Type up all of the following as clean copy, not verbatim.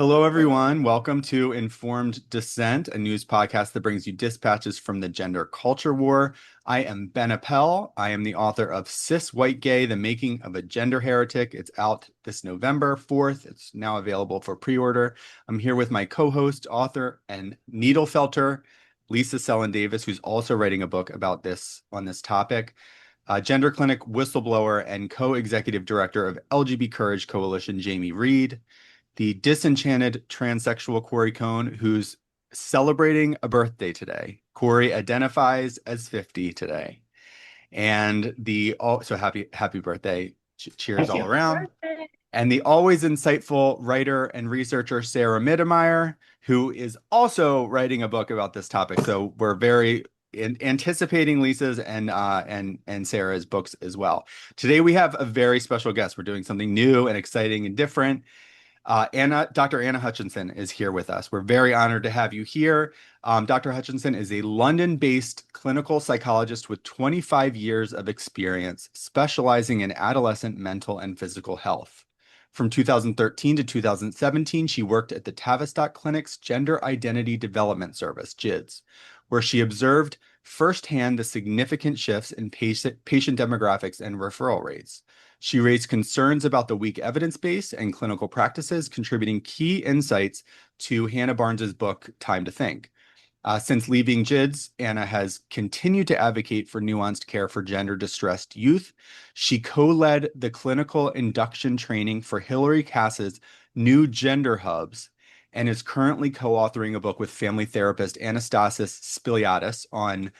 Hello, everyone. Welcome to Informed Dissent, a news podcast that brings you dispatches from the gender culture war. I am Ben Appel. I am the author of Cis White Gay, The Making of a Gender Heretic. It's out this November 4th. It's now available for pre-order. I'm here with my co-host, author, and needle felter, Lisa Sellen Davis, who's also writing a book about this on this topic. Gender Clinic whistleblower and co-executive director of LGBT Courage Coalition, Jamie Reed. The disenchanted transsexual Corey Cohn, who's celebrating a birthday today. Corey identifies as 50 today. And so happy birthday. Cheers all around. And the always insightful writer and researcher, Sarah Mittermeier, who is also writing a book about this topic. So we're very anticipating Lisa's and Sarah's books as well. Today we have a very special guest. We're doing something new and exciting and different. Dr. Anna Hutchinson is here with us. We're very honored to have you here. Dr. Hutchinson is a London-based clinical psychologist with 25 years of experience specializing in adolescent mental and physical health. From 2013 to 2017, she worked at the Tavistock Clinic's Gender Identity Development Service, GIDS, where she observed firsthand the significant shifts in patient demographics and referral rates. She raised concerns about the weak evidence base and clinical practices, contributing key insights to Hannah Barnes's book, Time to Think. Since leaving GIDS, Anna has continued to advocate for nuanced care for gender-distressed youth. She co-led the clinical induction training for Hilary Cass's new Gender Hubs and is currently co-authoring a book with family therapist Anastasis Spiliadis on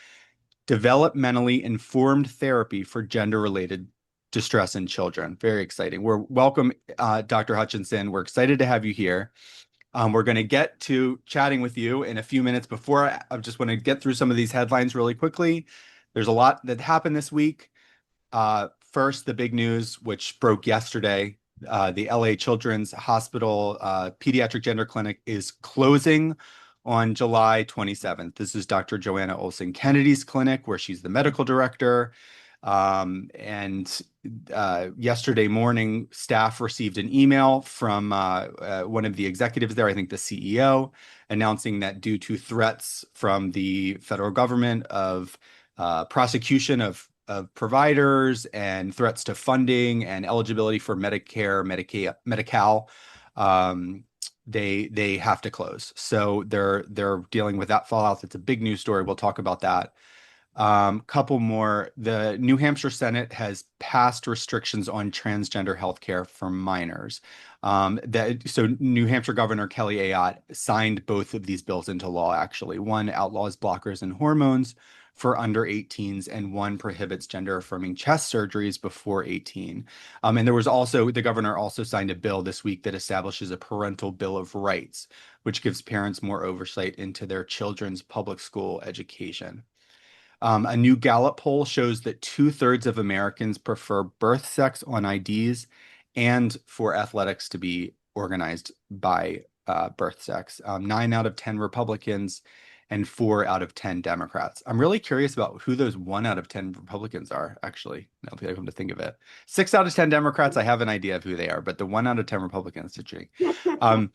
developmentally informed therapy for gender-related distress in children. Very exciting. Welcome, Dr. Hutchinson. We're excited to have you here. We're going to get to chatting with you in a few minutes. Before I just want to get through some of these headlines really quickly. There's a lot that happened this week. First, the big news, which broke yesterday, the LA Children's Hospital Pediatric Gender Clinic is closing on July 27th. This is Dr. Joanna Olson Kennedy's clinic, where she's the medical director. Yesterday morning, staff received an email from one of the executives there, I think the CEO, announcing that due to threats from the federal government of prosecution of providers and threats to funding and eligibility for Medicare, Medi-Cal, they have to close. So they're dealing with that fallout. It's a big news story. We'll talk about that. Couple more. The New Hampshire Senate has passed restrictions on transgender healthcare for minors. So New Hampshire Governor Kelly Ayotte signed both of these bills into law, actually. One outlaws blockers and hormones for under 18s, and one prohibits gender-affirming chest surgeries before 18. And there was also, the governor also signed a bill this week that establishes a parental bill of rights, which gives parents more oversight into their children's public school education. A new Gallup poll shows that 2/3 of Americans prefer birth sex on IDs and for athletics to be organized by birth sex. 9 out of 10 Republicans and 4 out of 10 Democrats. I'm really curious about who those 1 out of 10 Republicans are, actually, now that I come to think of it. 6 out of 10 Democrats, I have an idea of who they are, but the 1 out of 10 Republicans, it's interesting.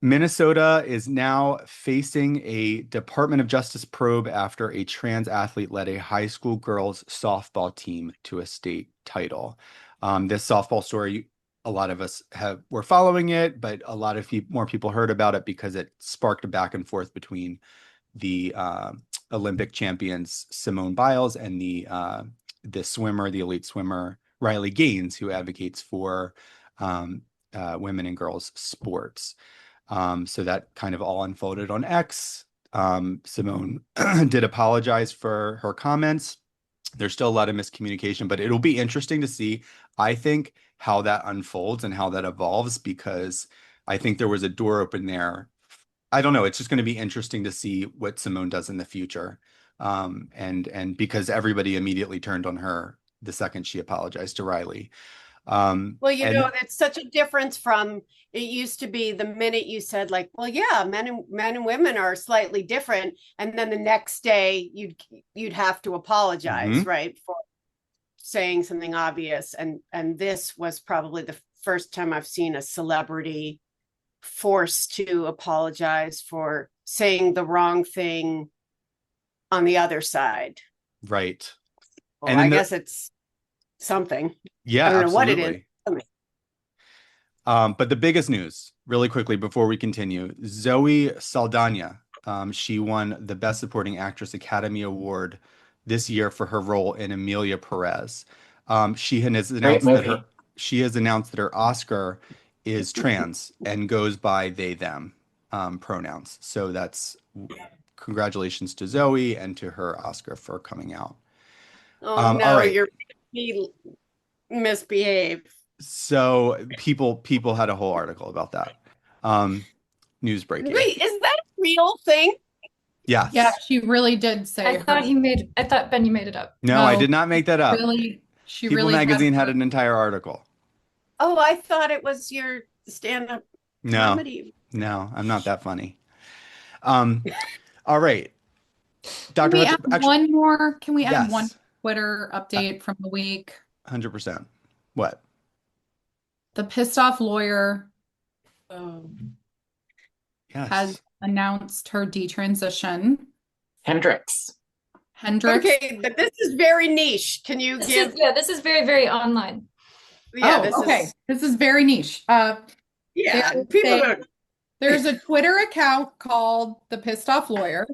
Minnesota is now facing a Department of Justice probe after a trans athlete led a high school girls softball team to a state title. This softball story, a lot of us were following it, but a lot of more people heard about it because it sparked a back and forth between the Olympic champions Simone Biles and the elite swimmer Riley Gaines, who advocates for women and girls sports. So that kind of all unfolded on X. Simone did apologize for her comments. There's still a lot of miscommunication, but it'll be interesting to see, I think, how that unfolds and how that evolves, because I think there was a door open there. I don't know. It's just going to be interesting to see what Simone does in the future. And because everybody immediately turned on her the second she apologized to Riley. Well, that's such a difference from it used to be the minute you said, like, well, yeah, men and women are slightly different, and then the next day you'd have to apologize, right, for saying something obvious. And this was probably the first time I've seen a celebrity forced to apologize for saying the wrong thing on the other side. Right. Well, And then I guess it's something. I yeah, don't know what it is. absolutely. But the biggest news, really quickly before we continue, Zoe Saldana, she won the Best Supporting Actress Academy Award this year for her role in Emilia Perez. Great movie. She has announced that her Oscar is trans and goes by they them pronouns. So that's congratulations to Zoe and to her Oscar for coming out. Oh All no, right. you're misbehave. So people had a whole article about that. News breaking. Wait, is that a real thing? Yes. Yeah, she really did say I thought Benny made it up. No, I did not make that up. She People really Magazine had an entire article. Oh, I thought it was your stand-up No, comedy. no, I'm not that funny. All right. Can Dr. we Hutch, add actually, one more? Can we add one yes, Twitter update from the week? 100%. What? The pissed off lawyer Oh. has Yes. announced her detransition. Hendrix. Hendrix. Okay, but this is very niche. Can you give? This is very, very online. Yeah, Oh, okay. This is very niche. Yeah, people don't. There's a Twitter account called The Pissed Off Lawyer.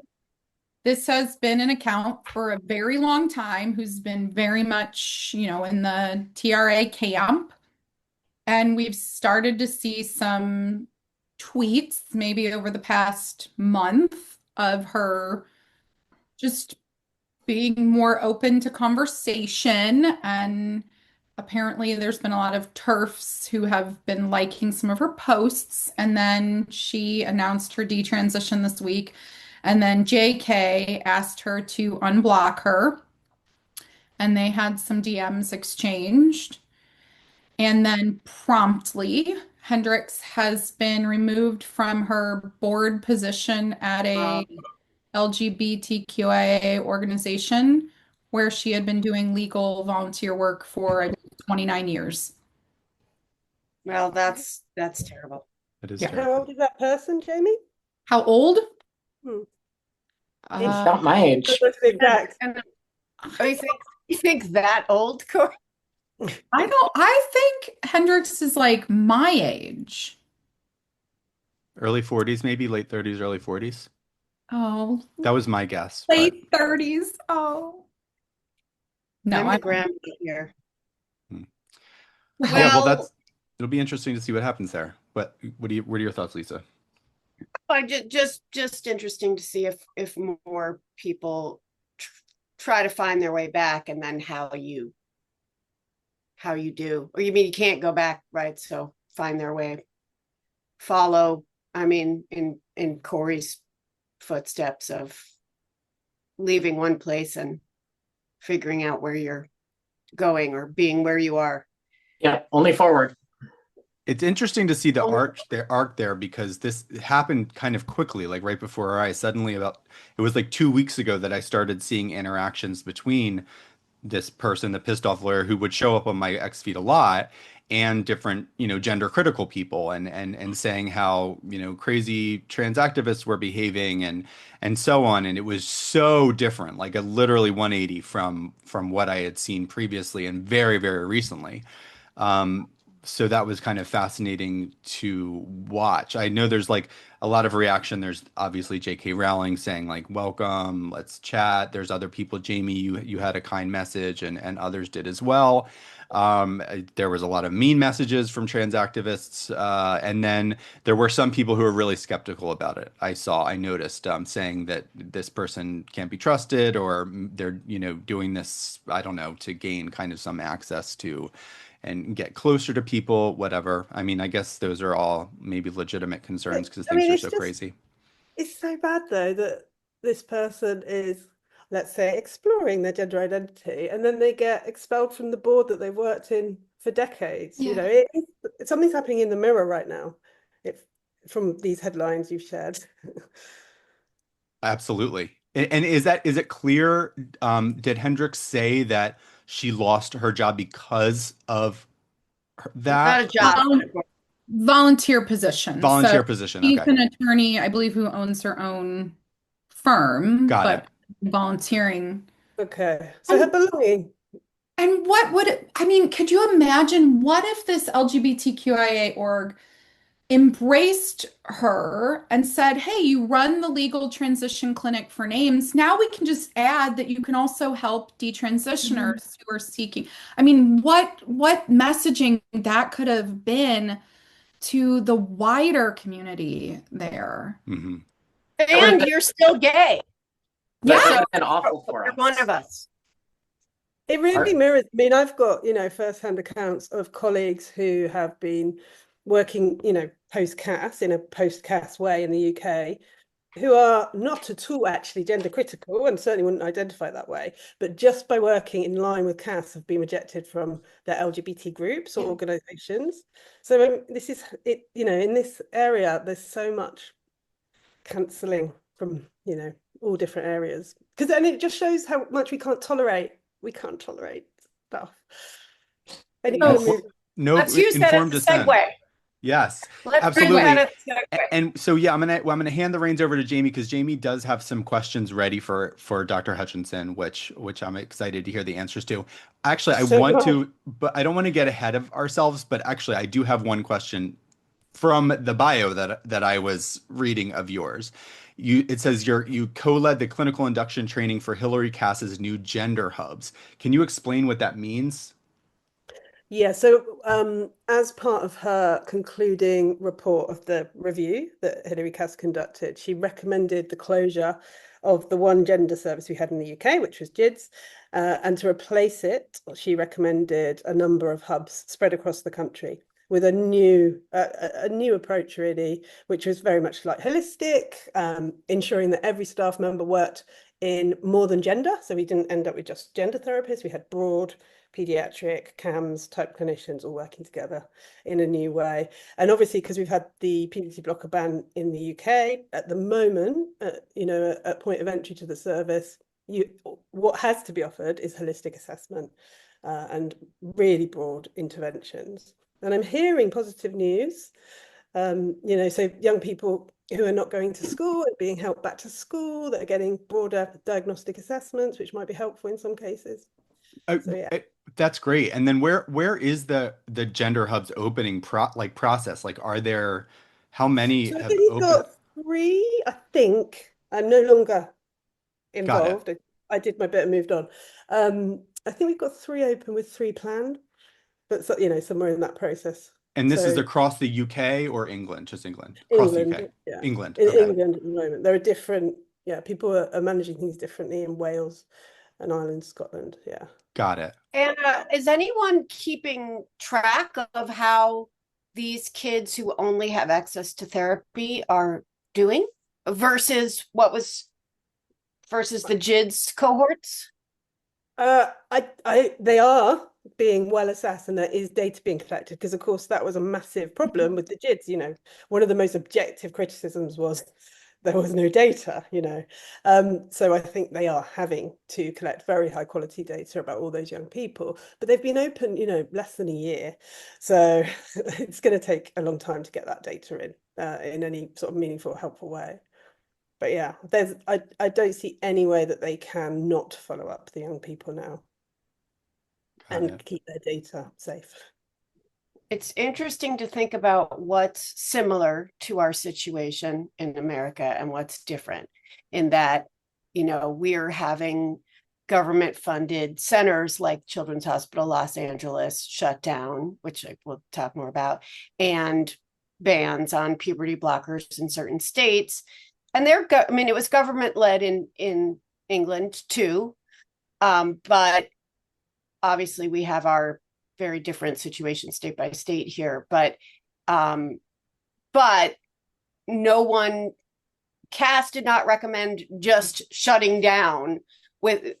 This has been an account for a very long time who's been very much, in the TRA camp. And we've started to see some tweets, maybe over the past month, of her just being more open to conversation. And apparently, there's been a lot of TERFs who have been liking some of her posts. And then she announced her detransition this week. And then JK asked her to unblock her. And they had some DMs exchanged. And then promptly, Hendrix has been removed from her board position at a LGBTQIA organization where she had been doing legal volunteer work for, I believe, 29 years. Well, that's terrible. It is Yeah. terrible. How old is that person, Jamie? How old? Hmm. It's about my age. That's the exact. And you think that old, Corey? I think Hendrix is like my age. Early 40s, maybe late 30s, early 40s. Oh, That was my guess. But late 30s. Oh. No, I'm I'm a grandma here. yeah, well, Well, it'll be interesting to see what happens there. What are your thoughts, Lisa? I just interesting to see if more people try to find their way back, and then how you do, or you mean you can't go back, right? So find their way, follow. I mean, in Corey's footsteps of leaving one place and figuring out where you're going, or being where you are. Yeah, only forward. It's interesting to see the arc there because this happened kind of quickly, like right before our eyes. Suddenly, it was like 2 weeks ago that I started seeing interactions between this person, the pissed off lawyer, who would show up on my X feed a lot, and different, gender critical people, and saying how, crazy trans activists were behaving, and so on. And it was so different, like a literally 180 from what I had seen previously and very, very recently. So that was kind of fascinating to watch. I know there's like a lot of reaction. There's obviously J.K. Rowling saying like, welcome, let's chat. There's other people. Jamie, you had a kind message, and others did as well. There was a lot of mean messages from trans activists. And then there were some people who were really skeptical about it. I noticed, saying that this person can't be trusted, or they're, doing this, I don't know, to gain kind of some access to and get closer to people, whatever. I mean, I guess those are all maybe legitimate concerns because things are so crazy. It's so bad though that this person is, let's say, exploring their gender identity, and then they get expelled from the board that they've worked in for decades. Yeah. Something's happening in the mirror right now. From these headlines you've shared. Absolutely. And is it clear? Did Hendricks say that she lost her job because of Not a that? job. volunteer position. Volunteer So position. she's Okay. an attorney, I believe, who owns her own firm, Got it. but volunteering. Okay. So her And belonging. what would it, I mean, could you imagine what if this LGBTQIA org embraced her and said, "Hey, you run the legal transition clinic for names. Now we can just add that you can also help detransitioners who are seeking." I mean, what messaging that could have been to the wider community there. Hmm. And you're still gay. That would Yeah. have been awful for You're us. one of us. It really Our- mirrors. I mean, I've got, first-hand accounts of colleagues who have been working, post-CAS in a post-CAS way in the UK, who are not at all actually gender critical and certainly wouldn't identify that way, but just by working in line with CAS have been rejected from their LGBT groups or organizations. So this is it, in this area, there's so much cancelling from, all different areas. Because then it just shows how much we can't tolerate. We can't tolerate stuff. Any kind of So, move. No Let's use that informed as a dissent. segue. Yes, Let's use absolutely. that as a segue. And so yeah, I'm gonna hand the reins over to Jamie because Jamie does have some questions ready for Dr. Hutchinson, which I'm excited to hear the answers to. Actually, I So want right. to, but I don't want to get ahead of ourselves. But actually, I do have one question from the bio that I was reading of yours. It says you co-led the clinical induction training for Hillary Cass's new gender hubs. Can you explain what that means? Yeah, so as part of her concluding report of the review that Hilary Cass conducted, she recommended the closure of the one gender service we had in the UK, which was GIDS, and to replace it, she recommended a number of hubs spread across the country with a new approach, really, which was very much like holistic, ensuring that every staff member worked in more than gender. So we didn't end up with just gender therapists. We had broad pediatric CAMS type clinicians all working together in a new way. And obviously, because we've had the puberty blocker ban in the UK at the moment, at point of entry to the service, what has to be offered is holistic assessment and really broad interventions. And I'm hearing positive news, so young people who are not going to school are being helped back to school, that are getting broader diagnostic assessments, which might be helpful in some cases. So yeah. That's great. And then where is the gender hubs opening process? Like, are there how many So I have think we've opened? got 3, I think. I'm no longer Got it. involved. I did my bit and moved on. I think we've got 3 open with 3 planned, but so, somewhere in that process. And this is So across the UK or England? Just England. Across the UK. England, yeah. England. In Okay. England at the moment. There are different, people are managing things differently in Wales and Ireland, Scotland. Yeah. Got it. And is anyone keeping track of how these kids who only have access to therapy are doing versus versus the GIDS cohorts? They are being well assessed, and there is data being collected because, of course, that was a massive problem with the GIDS. One of the most objective criticisms was there was no data. So I think they are having to collect very high quality data about all those young people, but they've been open, less than a year, so it's going to take a long time to get that data in any sort of meaningful, helpful way. But yeah, I don't see any way that they can not follow up the young people now and keep their data safe. It's interesting to think about what's similar to our situation in America and what's different in that, we're having government funded centers like Children's Hospital Los Angeles shut down, which I will talk more about, and bans on puberty blockers in certain states. And it was government led in England too. But obviously we have our very different situation state by state here, but no one, Cass did not recommend just shutting down.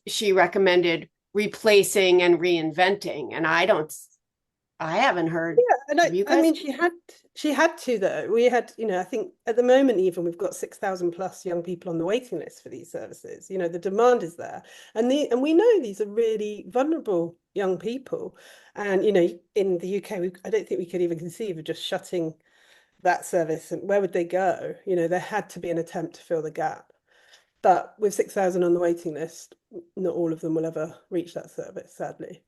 She recommended replacing and reinventing, and I don't I haven't heard. Yeah, and Have you I guys? mean, she had to though. We had, I think at the moment even we've got 6,000 plus young people on the waiting list for these services. The demand is there, and we know these are really vulnerable young people, and in the UK, I don't think we could even conceive of just shutting that service. And where would they go? There had to be an attempt to fill the gap, but with 6,000 on the waiting list, not all of them will ever reach that service, sadly.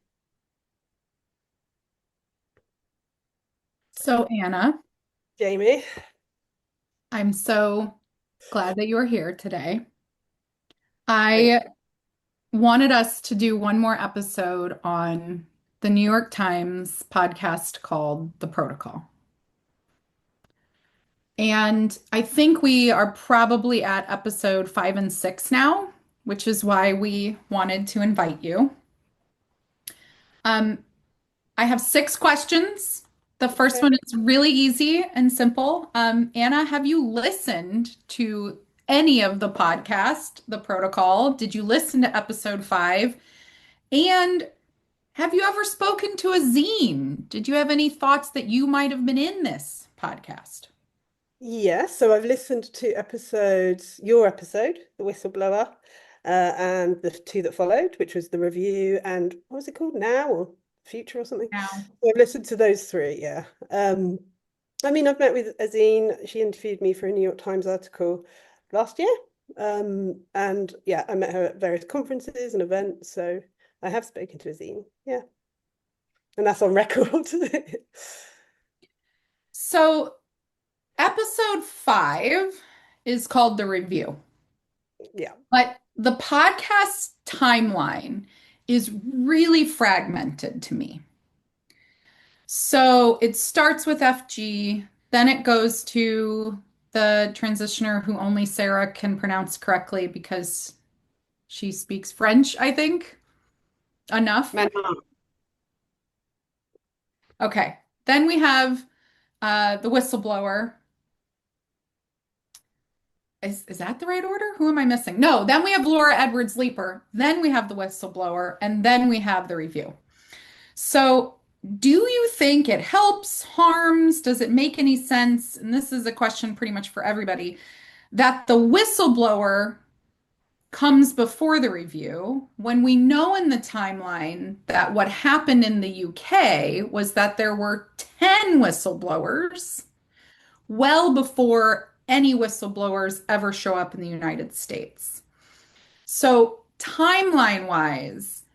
So, Anna, Jamie. I'm so glad that you're here today. I wanted us to do one more episode on the New York Times podcast called The Protocol. And I think we are probably at episode 5 and 6 now, which is why we wanted to invite you. I have 6 questions. The first one is really easy and simple. Anna, have you listened to any of the podcast, The Protocol? Did you listen to episode 5? And have you ever spoken to a zine? Did you have any thoughts that you might have been in this podcast? Yes, so I've listened to your episode, The Whistleblower, and the 2 that followed, which was the review and what was it called, Now or Future or something? Now. So I've listened to those 3, yeah. I mean, I've met with Azine. She interviewed me for a New York Times article last year. And yeah, I met her at various conferences and events, so I have spoken to Azine, yeah. And that's on record. So episode 5 is called The Review. Yeah. But the podcast timeline is really fragmented to me. So it starts with FG, then it goes to the transitioner who only Sarah can pronounce correctly because she speaks French, I think. Enough. Okay. Then we have the whistleblower. Is that the right order? Who am I missing? No, then we have Laura Edwards Leeper. Then we have the whistleblower. And then we have the review. So do you think it helps, harms? Does it make any sense? And this is a question pretty much for everybody, that the whistleblower comes before the review when we know in the timeline that what happened in the UK was that there were 10 whistleblowers well before any whistleblowers ever show up in the United States. So timeline-wise,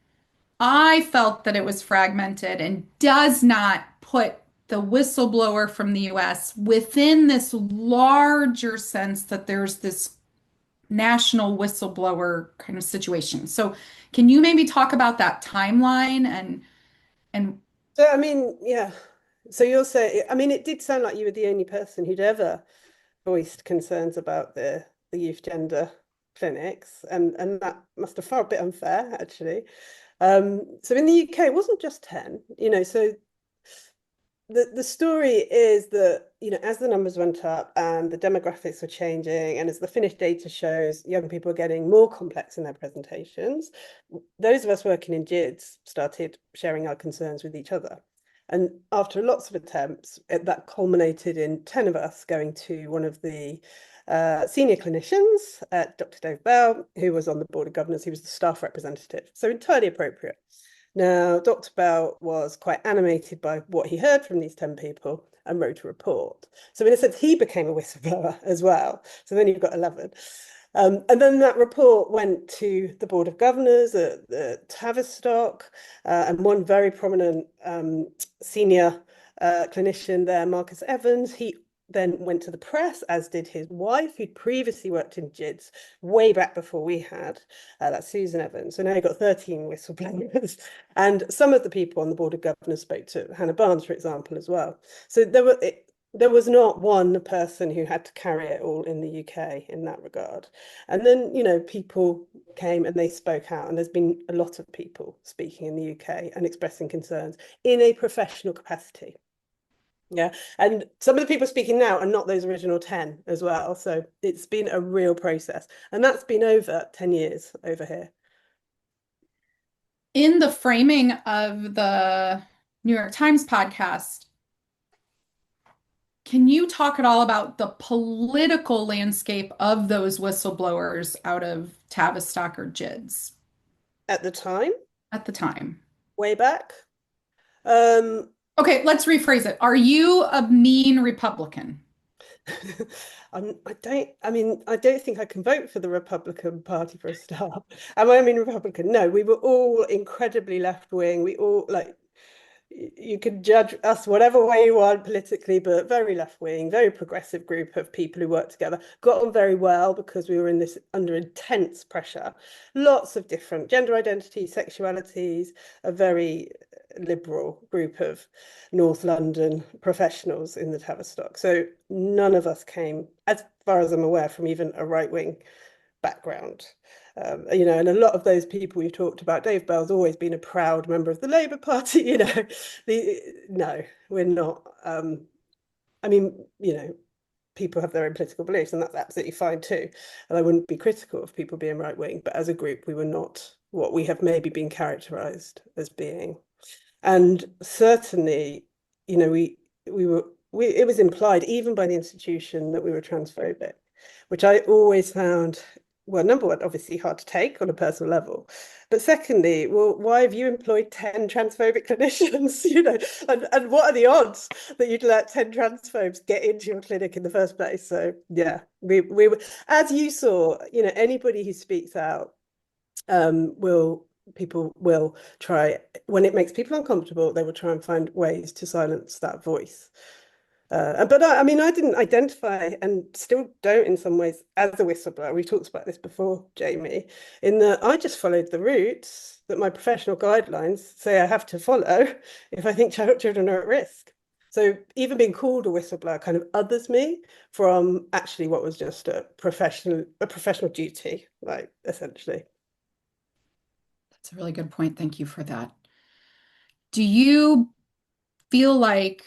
I felt that it was fragmented and does not put the whistleblower from the US within this larger sense that there's this national whistleblower kind of situation. So can you maybe talk about that timeline and So, I mean, yeah. So you'll say, I mean, it did sound like you were the only person who'd ever voiced concerns about the youth gender clinics, and that must have felt a bit unfair, actually. So in the UK, it wasn't just 10, so the story is that, as the numbers went up and the demographics were changing, and as the Finnish data shows, young people are getting more complex in their presentations, those of us working in GIDS started sharing our concerns with each other. And after lots of attempts, that culminated in 10 of us going to one of the senior clinicians, Dr. Dave Bell, who was on the board of governors. He was the staff representative, so entirely appropriate. Now, Dr. Bell was quite animated by what he heard from these 10 people and wrote a report. So in a sense, he became a whistleblower as well. So then you've got 11. And then that report went to the Board of Governors at Tavistock, and one very prominent senior clinician there, Marcus Evans, he then went to the press, as did his wife, who'd previously worked in GIDS way back before we had. That's Susan Evans. So now you've got 13 whistleblowers. And some of the people on the Board of Governors spoke to Hannah Barnes, for example, as well. So there was not one person who had to carry it all in the UK in that regard. And then, people came and they spoke out, and there's been a lot of people speaking in the UK and expressing concerns in a professional capacity. Yeah, and some of the people speaking now are not those original 10 as well. So it's been a real process, and that's been over 10 years over here. in the framing of the New York Times podcast. Can you talk at all about the political landscape of those whistleblowers out of Tavistock or GIDS At the time, at the time? way back. Um, Okay, let's rephrase it. Are you a mean Republican? I don't think I can vote for the Republican Party for a start. Am I a mean Republican? No, we were all incredibly left-wing. We all you can judge us whatever way you want politically, but very left-wing, very progressive group of people who worked together, got on very well because we were under intense pressure. Lots of different gender identities, sexualities, a very liberal group of North London professionals in the Tavistock. So none of us came, as far as I'm aware, from even a right-wing background. And a lot of those people we've talked about, Dave Bell's always been a proud member of the Labour Party, no, we're not. People have their own political beliefs, and that's absolutely fine too. And I wouldn't be critical of people being right wing, but as a group, we were not what we have maybe been characterized as being. And certainly, it was implied even by the institution that we were transphobic, which I always found, well, number one, obviously hard to take on a personal level. But secondly, well, why have you employed 10 transphobic clinicians? And what are the odds that you'd let 10 transphobes get into your clinic in the first place? So yeah, we were, as you saw, anybody who speaks out people will try, when it makes people uncomfortable, they will try and find ways to silence that voice. But I didn't identify, and still don't in some ways, as a whistleblower. We talked about this before, Jamie, in that I just followed the routes that my professional guidelines say I have to follow if I think children are at risk. So even being called a whistleblower kind of others me from actually what was just a professional duty, like, essentially. That's a really good point. Thank you for that. Do you feel like,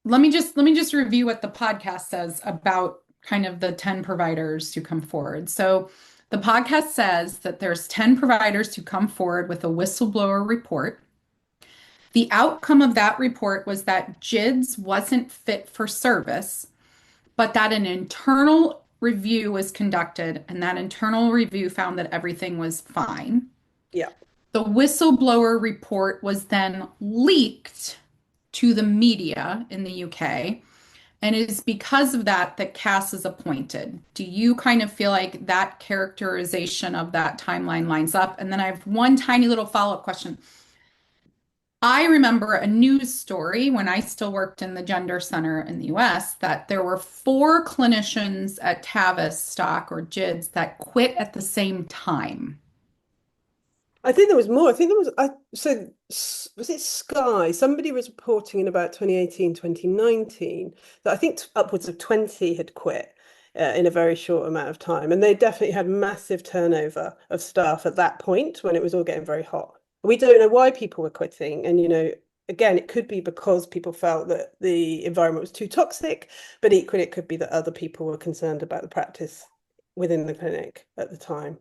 let me just review what the podcast says about kind of the 10 providers who come forward. So the podcast says that there's 10 providers who come forward with a whistleblower report. The outcome of that report was that GIDS wasn't fit for service, but that an internal review was conducted, and that internal review found that everything was fine. Yeah. The whistleblower report was then leaked to the media in the UK, and it is because of that that Cass is appointed. Do you kind of feel like that characterization of that timeline lines up? And then I have one tiny little follow-up question. I remember a news story when I still worked in the gender center in the US that there were 4 clinicians at Tavistock or GIDS that quit at the same time. I think there was more. I think there was, was it Sky? Somebody was reporting in about 2018, 2019 that I think upwards of 20 had quit in a very short amount of time. And they definitely had massive turnover of staff at that point when it was all getting very hot. We don't know why people were quitting. And, again, it could be because people felt that the environment was too toxic, but equally it could be that other people were concerned about the practice within the clinic at the time.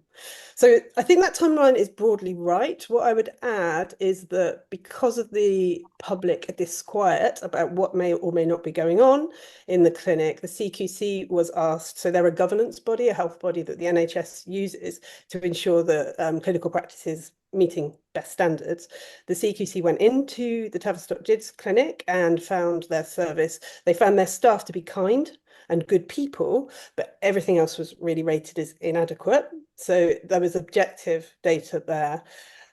So I think that timeline is broadly right. What I would add is that because of the public disquiet about what may or may not be going on in the clinic, the CQC was asked, so they're a governance body, a health body that the NHS uses to ensure that clinical practices meeting best standards. The CQC went into the Tavistock GIDS clinic and found their staff to be kind and good people, but everything else was really rated as inadequate. So there was objective data there.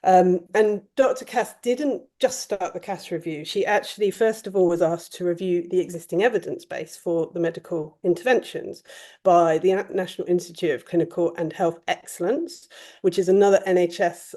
And Dr. Cass didn't just start the Cass review. She actually, first of all, was asked to review the existing evidence base for the medical interventions by the National Institute of Clinical and Health Excellence, which is another NHS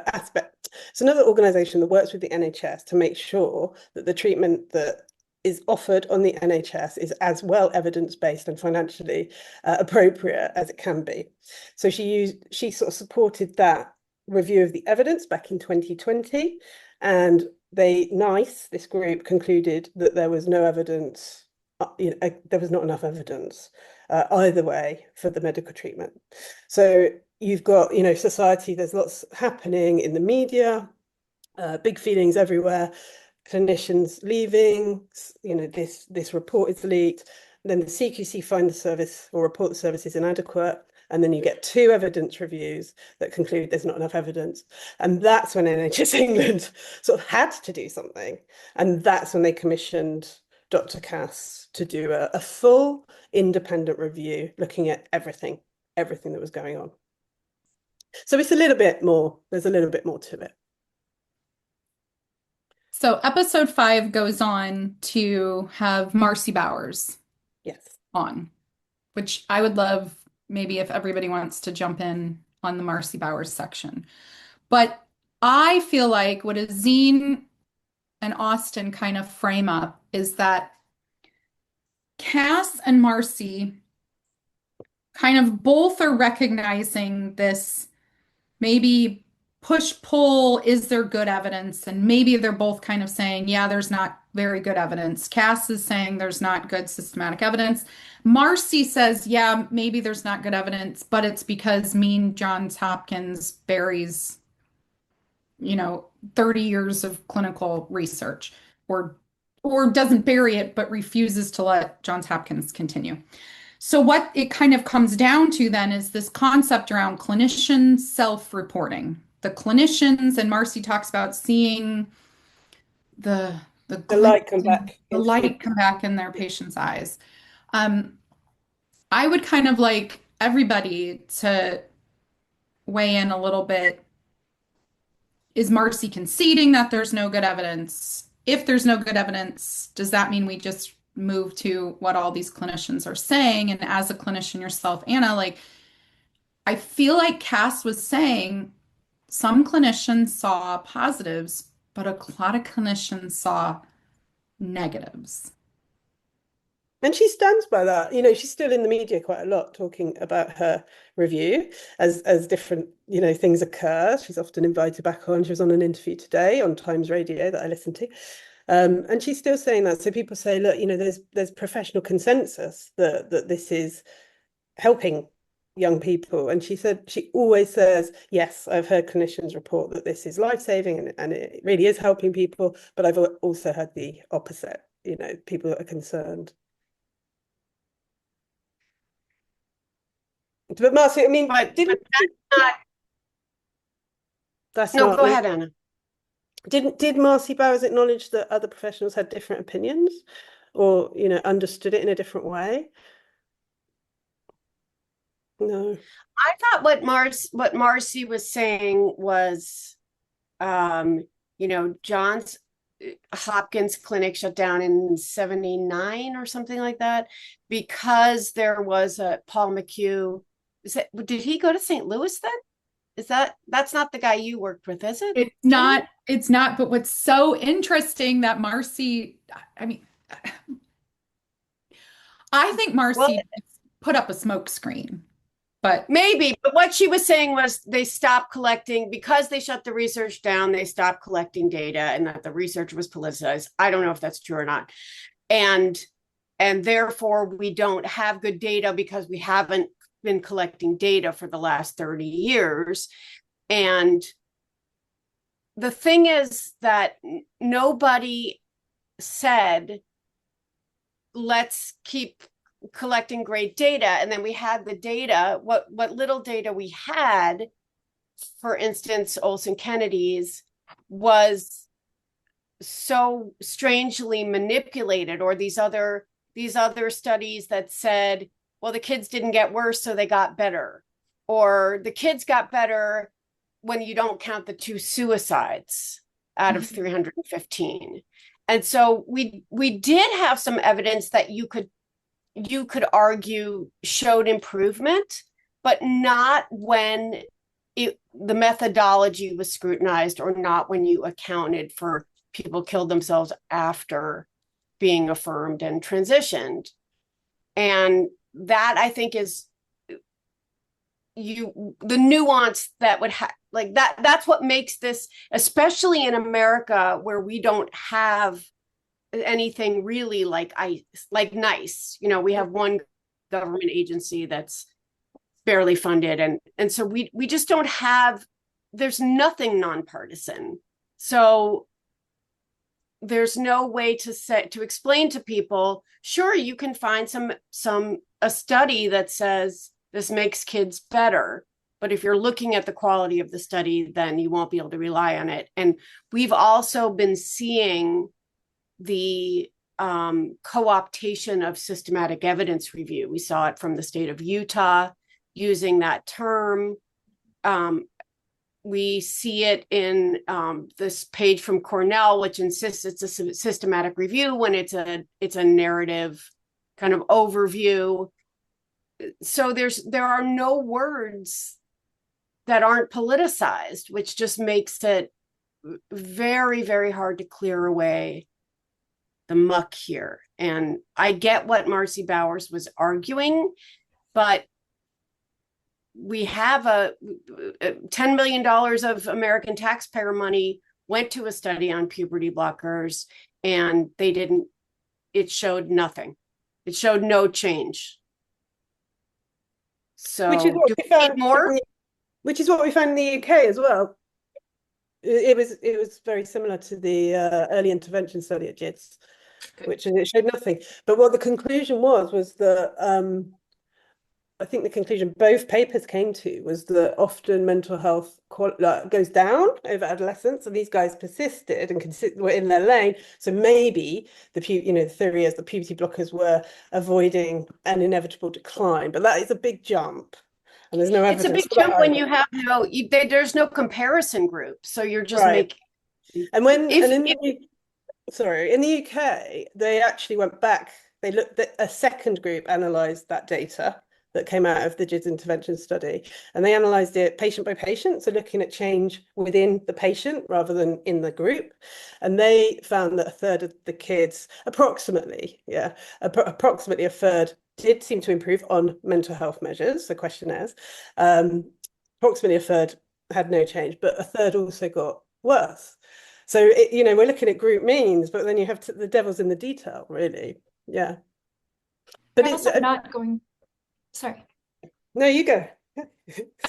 aspect. It's another organisation that works with the NHS to make sure that the treatment that is offered on the NHS is as well evidence-based and financially appropriate as it can be. So she sort of supported that review of the evidence back in 2020, and this group concluded that there was no evidence, there was not enough evidence either way for the medical treatment. So you've got, society, there's lots happening in the media. big feelings everywhere, clinicians leaving, this report is leaked, then the CQC find the service or report the service is inadequate, and then you get 2 evidence reviews that conclude there's not enough evidence. And that's when NHS England sort of had to do something. And that's when they commissioned Dr. Cass to do a full independent review, looking at everything that was going on. So it's a little bit more, there's a little bit more to it. So episode 5 goes on to have Marcy Bowers on, which I would love maybe if everybody wants to jump in on the Marcy Bowers section. But I feel like what Azine and Austin kind of frame up is that Cass and Marcy kind of both are recognizing this maybe push-pull, is there good evidence? And maybe they're both kind of saying, yeah, there's not very good evidence. Cass is saying there's not good systematic evidence. Marcy says, yeah, maybe there's not good evidence, but it's because mean Johns Hopkins buries, 30 years of clinical research, or doesn't bury it, but refuses to let Johns Hopkins continue. So what it kind of comes down to then is this concept around clinician self-reporting. The clinicians, and Marcy talks about seeing the light come back. The light come back in their patients' eyes. I would kind of like everybody to weigh in a little bit. Is Marcy conceding that there's no good evidence? If there's no good evidence, does that mean we just move to what all these clinicians are saying? And as a clinician yourself, Anna, I feel like Cass was saying some clinicians saw positives, but a lot of clinicians saw negatives. And she stands by that. She's still in the media quite a lot talking about her review as different, things occur. She's often invited back on. She was on an interview today on Times Radio that I listened to. And she's still saying that. So people say, look, there's professional consensus that this is helping young people. And she always says, yes, I've heard clinicians report that this is life-saving and it really is helping people, but I've also heard the opposite, people that are concerned. But Marcy, I mean, but that's no, not, go ahead, Anna. Did Marcy Bowers acknowledge that other professionals had different opinions or, understood it in a different way? No. I thought what Marcy was saying was, Johns Hopkins clinic shut down in 79 or something like that because there was a Paul McHugh. Did he go to St. Louis then? That's not the guy you worked with, is it? It's not, but what's so interesting that Marcy, I think Marcy put up a smoke screen. But what she was saying was they stopped collecting because they shut the research down. They stopped collecting data, and that the research was politicized. I don't know if that's true or not, and therefore we don't have good data because we haven't been collecting data for the last 30 years. And the thing is that nobody said, let's keep collecting great data. And then we had the data, what little data we had, for instance, Olson Kennedy's, was so strangely manipulated, or these other studies that said, well, the kids didn't get worse, so they got better, or the kids got better when you don't count the 2 suicides out of 315. And so we did have some evidence that you could argue showed improvement, but not when the methodology was scrutinized, or not when you accounted for people killed themselves after being affirmed and transitioned. And that, I think, is the nuance that would that's what makes this, especially in America where we don't have anything really like NICE. We have one government agency that's barely funded, and so we just don't have, there's nothing nonpartisan So there's no way to explain to people, sure, you can find a study that says this makes kids better, but if you're looking at the quality of the study, then you won't be able to rely on it. And we've also been seeing the co-optation of systematic evidence review. We saw it from the state of Utah using that term. We see it in this page from Cornell, which insists it's a systematic review when it's a narrative kind of overview. So there are no words that aren't politicized, which just makes it very, very hard to clear away the muck here. And I get what Marcy Bowers was arguing, but we have $10 million of American taxpayer money went to a study on puberty blockers, and it showed nothing. It showed no change. So Which is what we found more? Which is what we found in the UK as well. It was very similar to the early intervention study at GIDS, which it showed nothing. But what the conclusion was that I think the conclusion both papers came to was that often mental health goes down over adolescence, and these guys persisted and were in their lane. So maybe the theory is the puberty blockers were avoiding an inevitable decline, but that is a big jump, and there's no evidence. It's a big jump when you have there's no comparison group, so you're just making. And in the UK, they actually went back. They looked at a second group, analysed that data that came out of the GIDS intervention study, and they analysed it patient by patient, so looking at change within the patient rather than in the group. And they found that a third of the kids, approximately a third, did seem to improve on mental health measures, the questionnaires. Approximately a third had no change, but a third also got worse. So we're looking at group means, but then you have the devil's in the detail, really. Yeah. But it's also not going. Sorry. No, you go.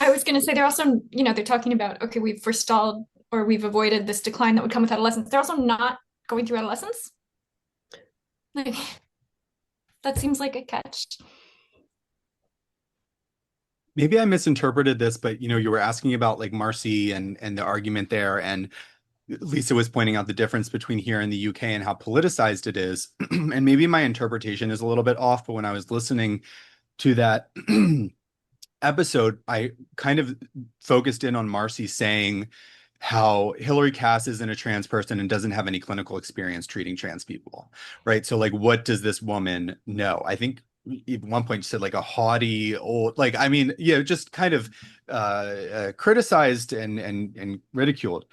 I was going to say they're also, they're talking about, okay, we've forestalled or we've avoided this decline that would come with adolescence. They're also not going through adolescence. Like, that seems like a catch. Maybe I misinterpreted this, but you were asking about like Marcy and the argument there, and Lisa was pointing out the difference between here and the UK and how politicized it is. And maybe my interpretation is a little bit off, but when I was listening to that episode, I kind of focused in on Marcy saying how Hillary Cass isn't a trans person and doesn't have any clinical experience treating trans people, right? So like, what does this woman know? I think at one point she said like a haughty old, like, I mean, just kind of criticized and ridiculed.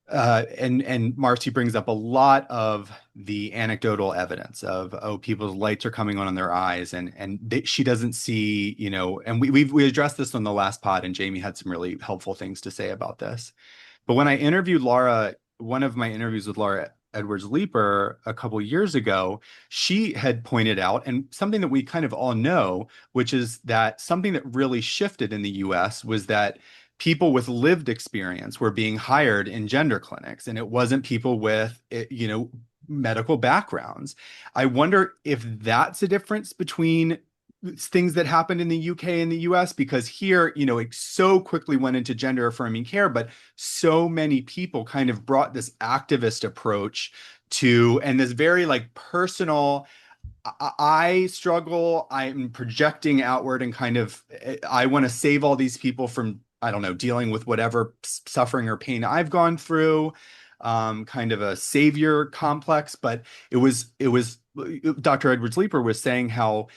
And Marcy brings up a lot of the anecdotal evidence of, people's lights are coming on in their eyes, and she doesn't see, and we addressed this on the last pod, and Jamie had some really helpful things to say about this. But when I interviewed Laura, one of my interviews with Laura Edwards-Leeper a couple years ago, she had pointed out, and something that we kind of all know, which is that something that really shifted in the US was that people with lived experience were being hired in gender clinics, and it wasn't people with, medical backgrounds. I wonder if that's a difference between things that happened in the UK and the US, because here, it so quickly went into gender affirming care, but so many people kind of brought this activist approach to, and this very like personal, I struggle, I'm projecting outward and kind of, I want to save all these people from, I don't know, dealing with whatever suffering or pain I've gone through, kind of a savior complex. But it was Dr. Edwards-Leeper was saying how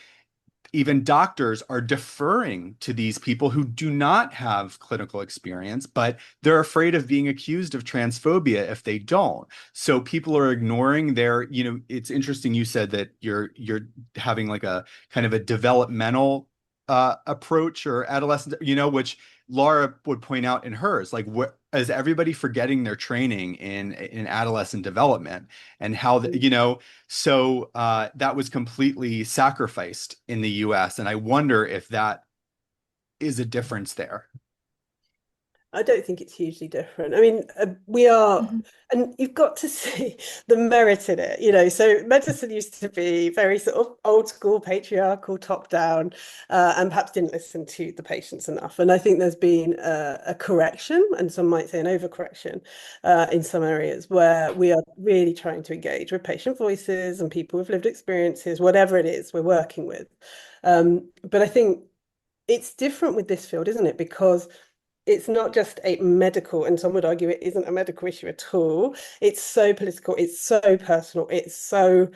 even doctors are deferring to these people who do not have clinical experience, but they're afraid of being accused of transphobia if they don't. So people are ignoring their, it's interesting you said that you're having like a kind of a developmental approach or adolescent, which Laura would point out in hers, like, what is everybody forgetting their training in adolescent development, and how so that was completely sacrificed in the US, and I wonder if that is a difference there. I don't think it's hugely different. I mean, we are, Mhm. and you've got to see the merit in it, you know. So medicine used to be very sort of old school, patriarchal, top down, and perhaps didn't listen to the patients enough. And I think there's been a correction, and some might say an overcorrection, in some areas where we are really trying to engage with patient voices and people with lived experiences, whatever it is we're working with. But I think it's different with this field, isn't it? Because it's not just a medical, and some would argue it isn't a medical issue at all. It's so political, it's so personal, it's so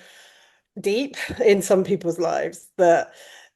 deep in some people's lives that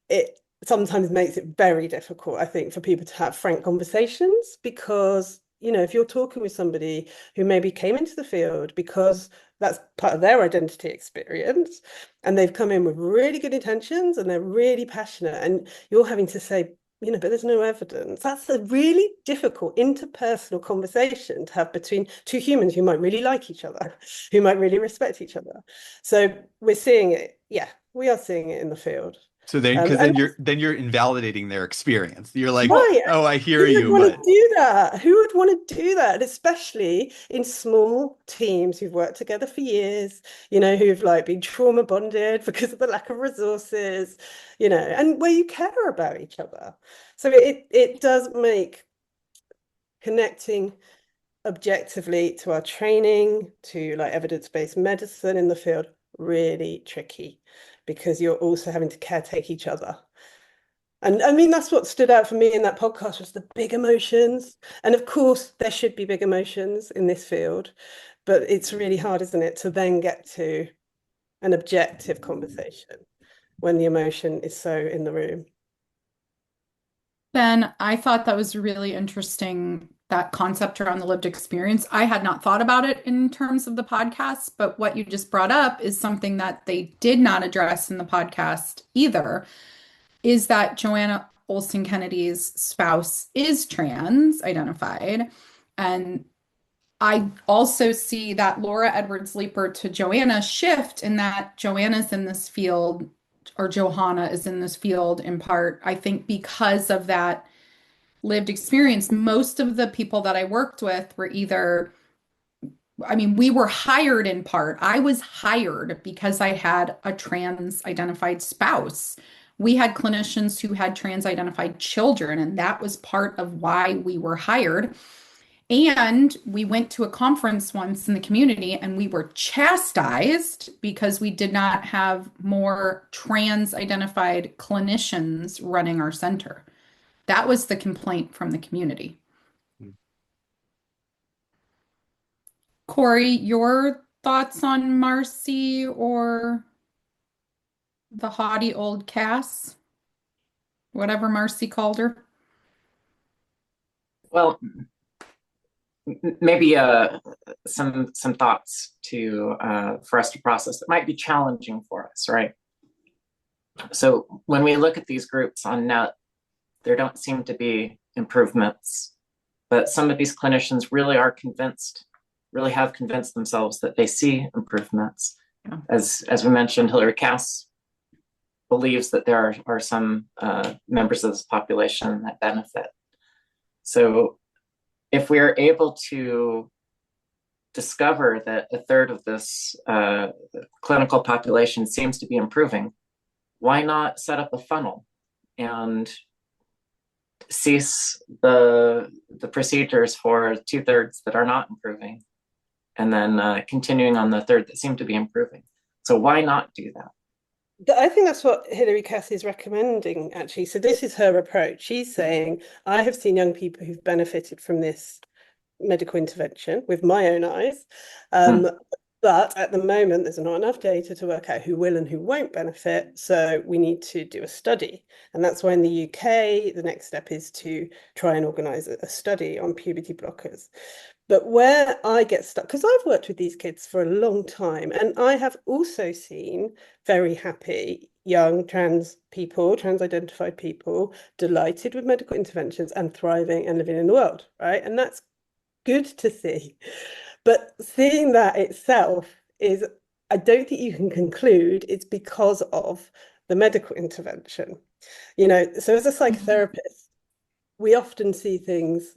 it sometimes makes it very difficult, I think, for people to have frank conversations because, you know, if you're talking with somebody who maybe came into the field because that's part of their identity experience and they've come in with really good intentions and they're really passionate and you're having to say, you know, but there's no evidence. That's a really difficult interpersonal conversation to have between two humans who might really like each other, who might really respect each other. So we're seeing it. Yeah, we are seeing it in the field. So then, because And then you're invalidating their experience. You're like, right, oh, I hear who would you, want but to do that? Who would want to do that? Especially in small teams who've worked together for years, you know, who've like been trauma bonded because of the lack of resources, you know, and where you care about each other. So it does make connecting objectively to our training, to like evidence-based medicine in the field, really tricky because you're also having to caretake each other. And I mean, that's what stood out for me in that podcast was the big emotions. And of course, there should be big emotions in this field, but it's really hard, isn't it, to then get to an objective conversation when the emotion is so in the room. Ben, I thought that was really interesting, that concept around the lived experience. I had not thought about it in terms of the podcast, but what you just brought up is something that they did not address in the podcast either, is that Joanna Olson Kennedy's spouse is trans identified. And I also see that Laura Edwards Leeper to Joanna shift in that Joanna's in this field, or Johanna is in this field in part, I think, because of that lived experience. Most of the people that I worked with were either, I mean, we were hired in part. I was hired because I had a trans identified spouse. We had clinicians who had trans identified children, and that was part of why we were hired. And we went to a conference once in the community and we were chastised because we did not have more trans identified clinicians running our center. That was the complaint from the community. Corey, your thoughts on Marcy or the haughty old Cass? Whatever Marcy called her. Well, maybe some thoughts to for us to process that might be challenging for us, right? So when we look at these groups on net, there don't seem to be improvements, but some of these clinicians really are convinced, really have convinced themselves that they see improvements. Yeah. As we mentioned, Hilary Cass believes that there are some members of this population that benefit. So if we are able to discover that a third of this clinical population seems to be improving, why not set up a funnel and cease the procedures for 2/3 that are not improving, and then continuing on the third that seem to be improving? So why not do that? I think that's what Hilary Cass is recommending, actually. So this is her approach. She's saying, I have seen young people who've benefited from this medical intervention with my own eyes. But at the moment, there's not enough data to work out who will and who won't benefit. So we need to do a study. And that's why in the UK, the next step is to try and organise a study on puberty blockers. But where I get stuck, because I've worked with these kids for a long time, and I have also seen very happy young trans people, trans identified people, delighted with medical interventions and thriving and living in the world, right? And that's good to see. But seeing that itself is, I don't think you can conclude it's because of the medical intervention. You know, so as a psychotherapist, we often see things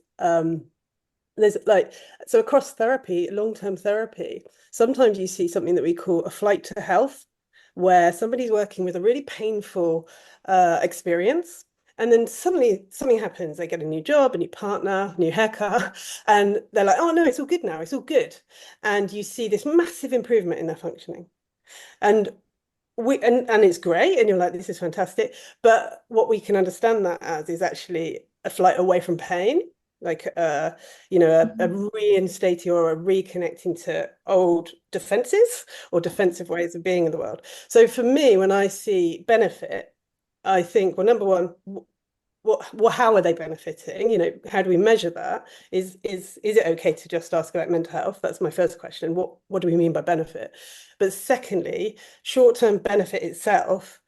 There's like, so across therapy, long-term therapy, sometimes you see something that we call a flight to health, where somebody's working with a really painful experience. And then suddenly something happens. They get a new job, a new partner, new haircut, and they're like, oh no, it's all good now. It's all good. And you see this massive improvement in their functioning. And and it's great. And you're like, this is fantastic. But what we can understand that as is actually a flight away from pain, like a reinstating or a reconnecting to old defenses or defensive ways of being in the world. So for me, when I see benefit, I think, well, number one, how are they benefiting? How do we measure that? Is it okay to just ask about mental health? That's my first question. What do we mean by benefit? But secondly, short-term benefit itself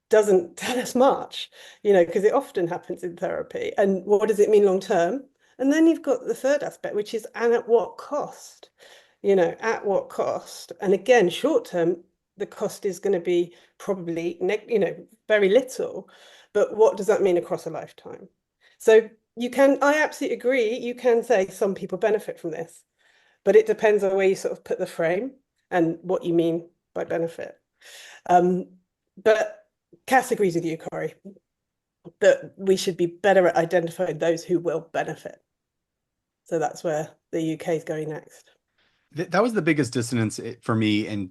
doesn't tell us much, because it often happens in therapy. And what does it mean long term? And then you've got the third aspect, which is, and at what cost? At what cost? And again, short term, the cost is going to be probably, very little. But what does that mean across a lifetime? So I absolutely agree, you can say some people benefit from this, but it depends on where you sort of put the frame and what you mean by benefit. But Cass agrees with you, Corey, that we should be better at identifying those who will benefit. So that's where the UK is going next. That was the biggest dissonance for me in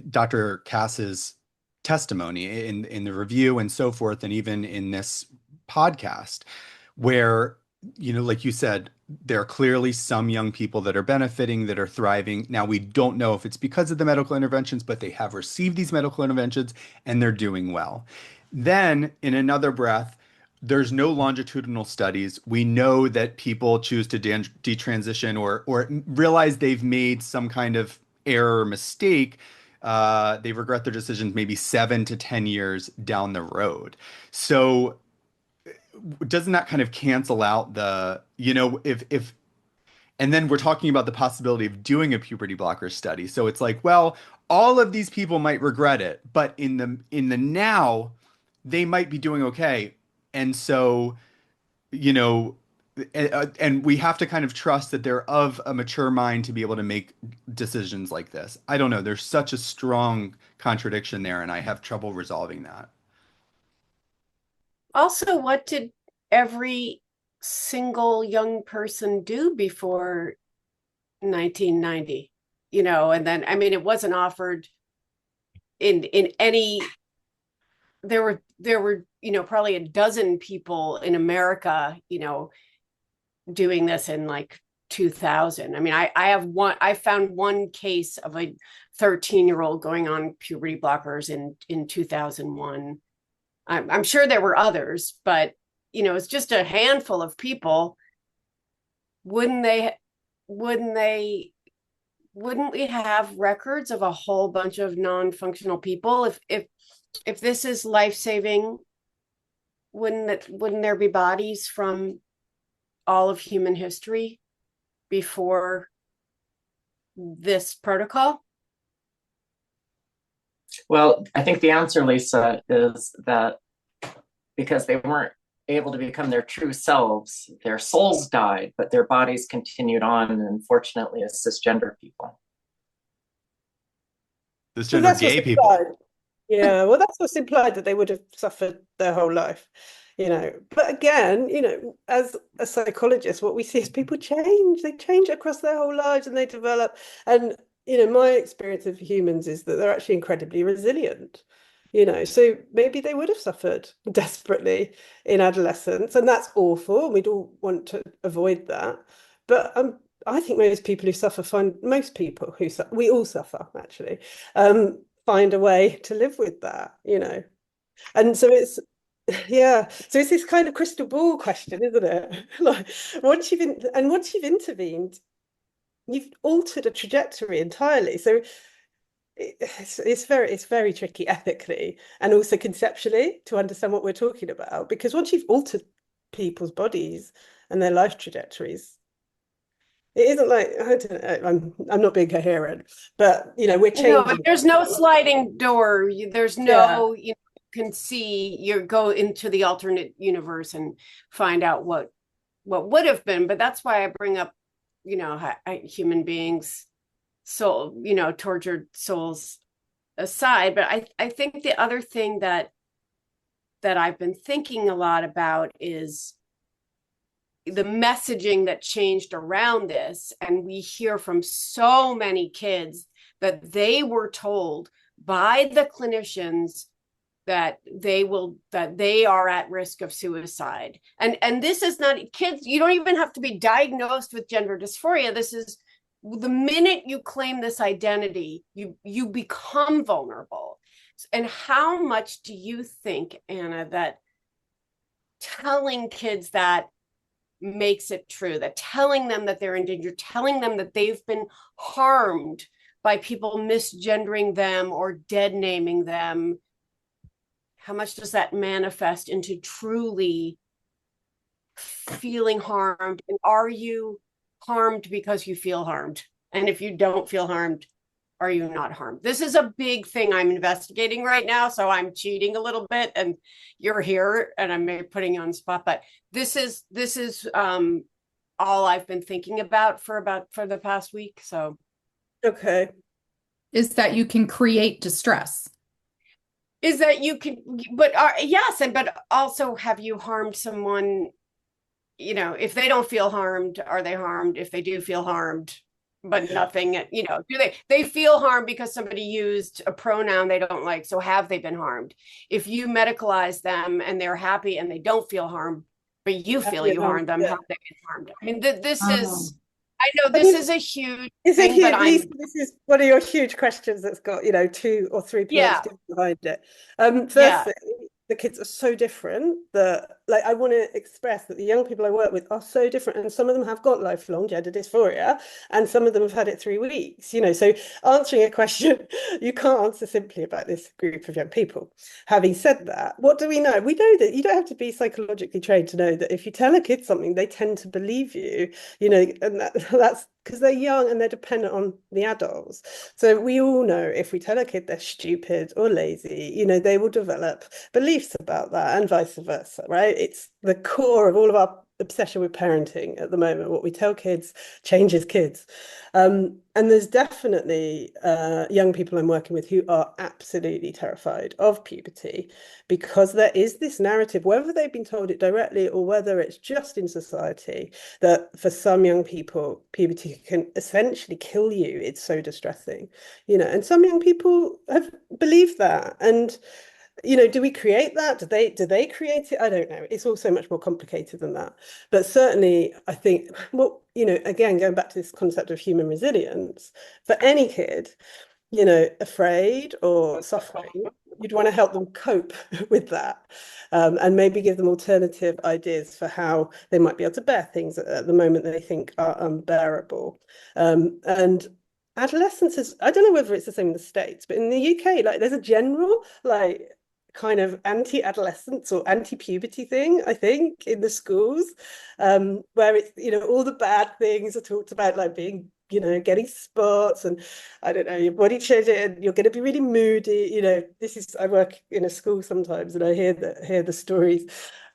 Dr. Cass's testimony in the review and so forth, and even in this podcast, where, like you said, there are clearly some young people that are benefiting, that are thriving. Now, we don't know if it's because of the medical interventions, but they have received these medical interventions and they're doing well. Then, in another breath, there's no longitudinal studies. We know that people choose to detransition or realize they've made some kind of error or mistake. They regret their decisions maybe 7 to 10 years down the road. So doesn't that kind of cancel out if and then we're talking about the possibility of doing a puberty blocker study. So it's like, well, all of these people might regret it, but in the now, they might be doing okay. And so, and we have to kind of trust that they're of a mature mind to be able to make decisions like this. I don't know. There's such a strong contradiction there, and I have trouble resolving that. Also, what did every single young person do before 1990? And then, I mean, it wasn't offered in any, there were, probably a dozen people in America, doing this in like 2000. I mean, I found one case of a 13-year-old going on puberty blockers in 2001. I'm sure there were others, but it's just a handful of people. Wouldn't we have records of a whole bunch of non-functional people? If this is life-saving, wouldn't there be bodies from all of human history before this protocol? Well, I think the answer, Lisa, is that because they weren't able to become their true selves, their souls died, but their bodies continued on, and unfortunately, as cisgender people. Cisgender gay people. Yeah, well, that's what's implied, that they would have suffered their whole life, But again, as a psychologist, what we see is people change. They change across their whole lives and they develop. And, my experience of humans is that they're actually incredibly resilient, So maybe they would have suffered desperately in adolescence, and that's awful. We'd all want to avoid that. But I think most people who suffer we all suffer, actually, find a way to live with that, And so it's this kind of crystal ball question, isn't it? Like, once you've intervened, you've altered a trajectory entirely. So it's very tricky ethically and also conceptually to understand what we're talking about, because once you've altered people's bodies and their life trajectories, it isn't like, I don't know, I'm not being coherent, but we're changing. No, there's no sliding door. There's no, can see, you go into the alternate universe and find out what what would have been. But that's why I bring up, human beings, soul, tortured souls aside. But I think the other thing that I've been thinking a lot about is the messaging that changed around this. And we hear from so many kids that they were told by the clinicians that they are at risk of suicide. And this is not, kids, you don't even have to be diagnosed with gender dysphoria. This is, the minute you claim this identity, you become vulnerable. And how much do you think, Anna, that telling kids that makes it true, that telling them that they're in danger, telling them that they've been harmed by people misgendering them or dead naming them, how much does that manifest into truly feeling harmed? And are you harmed because you feel harmed? And if you don't feel harmed, are you not harmed? This is a big thing I'm investigating right now, so I'm cheating a little bit, and you're here, and I'm putting you on the spot. But this is all I've been thinking about for the past week. So, Okay. Is that you can create distress. Is that you can, but yes, and but also, have you harmed someone? If they don't feel harmed, are they harmed? If they do feel harmed, but nothing, do they feel harmed because somebody used a pronoun they don't like? So have they been harmed? If you medicalize them and they're happy and they don't feel harmed, but you feel you harmed them, have they been harmed? I mean, this is, I know this is a huge thing, but Lisa, this is one of your huge questions that's got, 2 or 3 PhDs behind it. Firstly, the kids are so different that, like, I want to express that the young people I work with are so different, and some of them have got lifelong gender dysphoria, and some of them have had it 3 weeks. So answering a question you can't answer simply about this group of young people. Having said that, what do we know? We know that you don't have to be psychologically trained to know that if you tell a kid something, they tend to believe you. And that's because they're young and they're dependent on the adults. So we all know if we tell a kid they're stupid or lazy, they will develop beliefs about that, and vice versa, right? It's the core of all of our obsession with parenting at the moment. What we tell kids changes kids. And there's definitely young people I'm working with who are absolutely terrified of puberty, because there is this narrative, whether they've been told it directly or whether it's just in society, that for some young people, puberty can essentially kill you. It's so distressing, and some young people have believed that. And do we create that? Do they create it? I don't know. It's all so much more complicated than that. But certainly, I think, again, going back to this concept of human resilience, for any kid, afraid or suffering, you'd want to help them cope with that, and maybe give them alternative ideas for how they might be able to bear things at the moment that they think are unbearable. And adolescence is, I don't know whether it's the same in the States, but in the UK, like, there's a general, like, kind of anti-adolescence or anti-puberty thing, I think, in the schools, where it's, all the bad things are talked about, like being, getting spots, and I don't know, your body changing, and you're going to be really moody. I work in a school sometimes, and I hear the stories,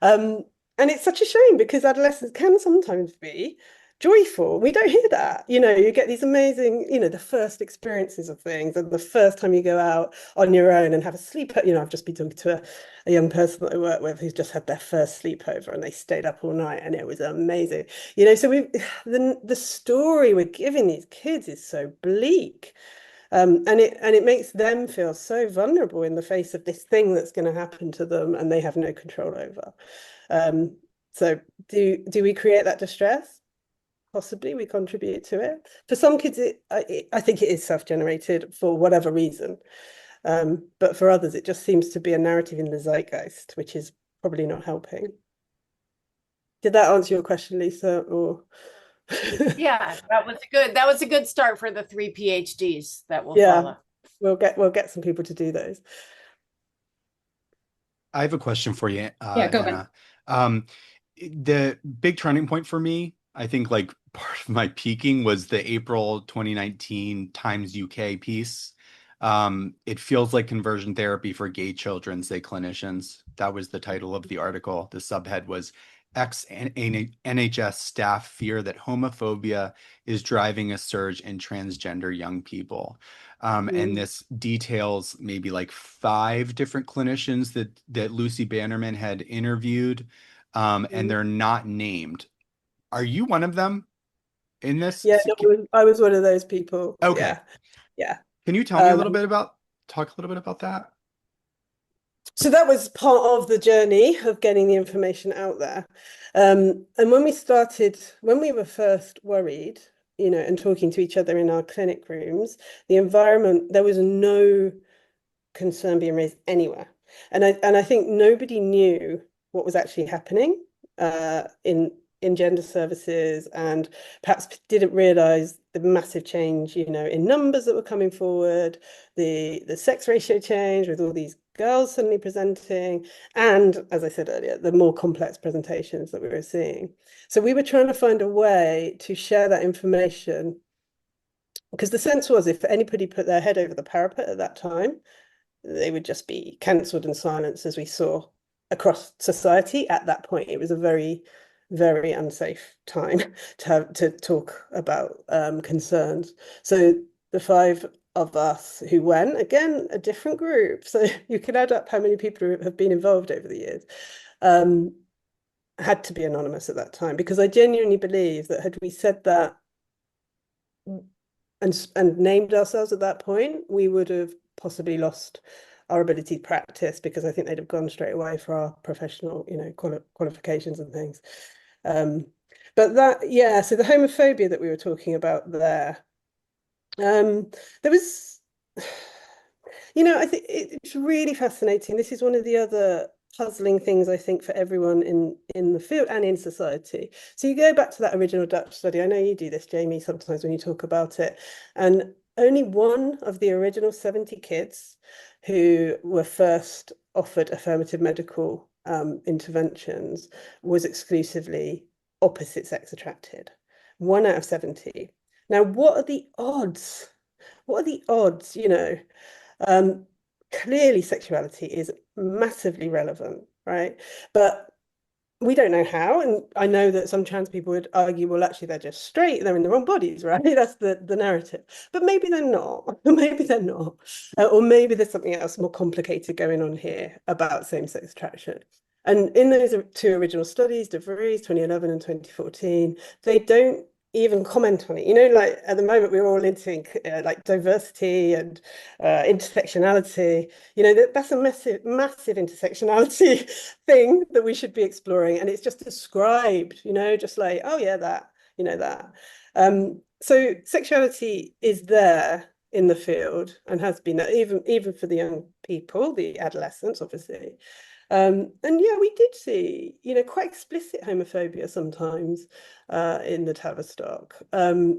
and it's such a shame, because adolescence can sometimes be joyful. We don't hear that. You get these amazing, the first experiences of things, and the first time you go out on your own and have a sleepover. I've just been talking to a young person that I work with who's just had their first sleepover, and they stayed up all night, and it was amazing. So the story we're giving these kids is so bleak. And it makes them feel so vulnerable in the face of this thing that's going to happen to them, and they have no control over. So do we create that distress? Possibly we contribute to it. For some kids, I think it is self-generated for whatever reason. But for others, it just seems to be a narrative in the zeitgeist, which is probably not helping. Did that answer your question, Lisa? Or yeah, that was a good start for the 3 PhDs that will follow. We'll get some people to do those. I have a question for you, go Anna. The big turning point for me, I think, like, part of my peaking was the April 2019 Times UK piece. It feels like conversion therapy for gay children, say clinicians. That was the title of the article. The subhead was ex-NHS staff fear that homophobia is driving a surge in transgender young people. And this details maybe like 5 different clinicians that Lucy Bannerman had interviewed, and they're not named. Are you one of them in this? Yeah, no, I was one of those people. Okay. Yeah. Can you tell me talk a little bit about that? So that was part of the journey of getting the information out there. And when we were first worried, and talking to each other in our clinic rooms, the environment, there was no concern being raised anywhere. And I think nobody knew what was actually happening in gender services, and perhaps didn't realize the massive change, in numbers that were coming forward, the sex ratio change with all these girls suddenly presenting, and as I said earlier, the more complex presentations that we were seeing. So we were trying to find a way to share that information, because the sense was if anybody put their head over the parapet at that time, they would just be cancelled and silenced, as we saw across society at that point. It was a very, very unsafe time to talk about concerns. So the 5 of us who went, again, a different group, so you can add up how many people have been involved over the years, had to be anonymous at that time, because I genuinely believe that had we said that and named ourselves at that point, we would have possibly lost our ability to practice, because I think they'd have gone straight away for our professional, qualifications and things. But so the homophobia that we were talking about there, there was, I think it's really fascinating. This is one of the other puzzling things, I think, for everyone in the field and in society. So you go back to that original Dutch study. I know you do this, Jamie, sometimes when you talk about it. And only one of the original 70 kids who were first offered affirmative medical interventions was exclusively opposite sex attracted. 1 out of 70. Now, what are the odds? What are the odds? Clearly sexuality is massively relevant, right? But we don't know how. And I know that some trans people would argue, well, actually, they're just straight, they're in the wrong bodies, right? That's the narrative. But maybe they're not. Maybe they're not. Or maybe there's something else more complicated going on here about same-sex attraction. And in those 2 original studies, De Vries, 2011 and 2014, they don't even comment on it. Like at the moment we're all into like diversity and intersectionality. That's a massive intersectionality thing that we should be exploring, and it's just described, just like, oh yeah, that, that. So sexuality is there in the field and has been there, even for the young people, the adolescents, obviously. And yeah, we did see, quite explicit homophobia sometimes in the Tavistock, and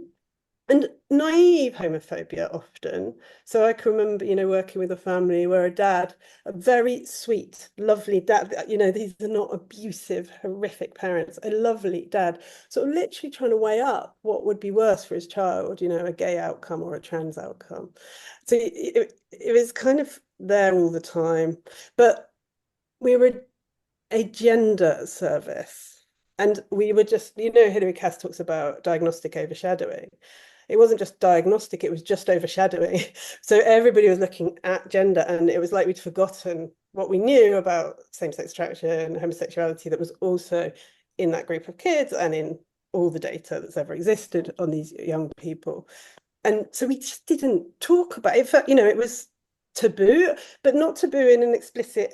naive homophobia often. So I can remember, working with a family where a very sweet, lovely dad, these are not abusive, horrific parents, a lovely dad, sort of literally trying to weigh up what would be worse for his child, a gay outcome or a trans outcome. So it was kind of there all the time. But we were a gender service, and we were just, Hilary Cass talks about diagnostic overshadowing. It wasn't just diagnostic, it was just overshadowing. So everybody was looking at gender, and it was like we'd forgotten what we knew about same-sex attraction, homosexuality, that was also in that group of kids and in all the data that's ever existed on these young people. And so we just didn't talk about it. It was taboo, but not taboo in an explicit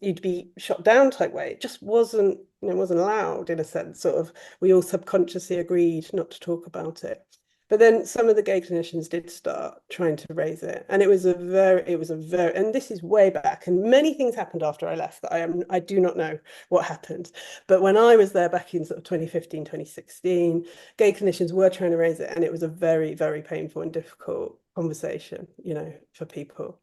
you'd be shot down type way. It just wasn't allowed, in a sense. Sort of, we all subconsciously agreed not to talk about it. But then some of the gay clinicians did start trying to raise it, and it was a very, and this is way back, and many things happened after I left that I do not know what happened. But when I was there back in sort of 2015, 2016, gay clinicians were trying to raise it, and it was a very, very painful and difficult conversation, for people.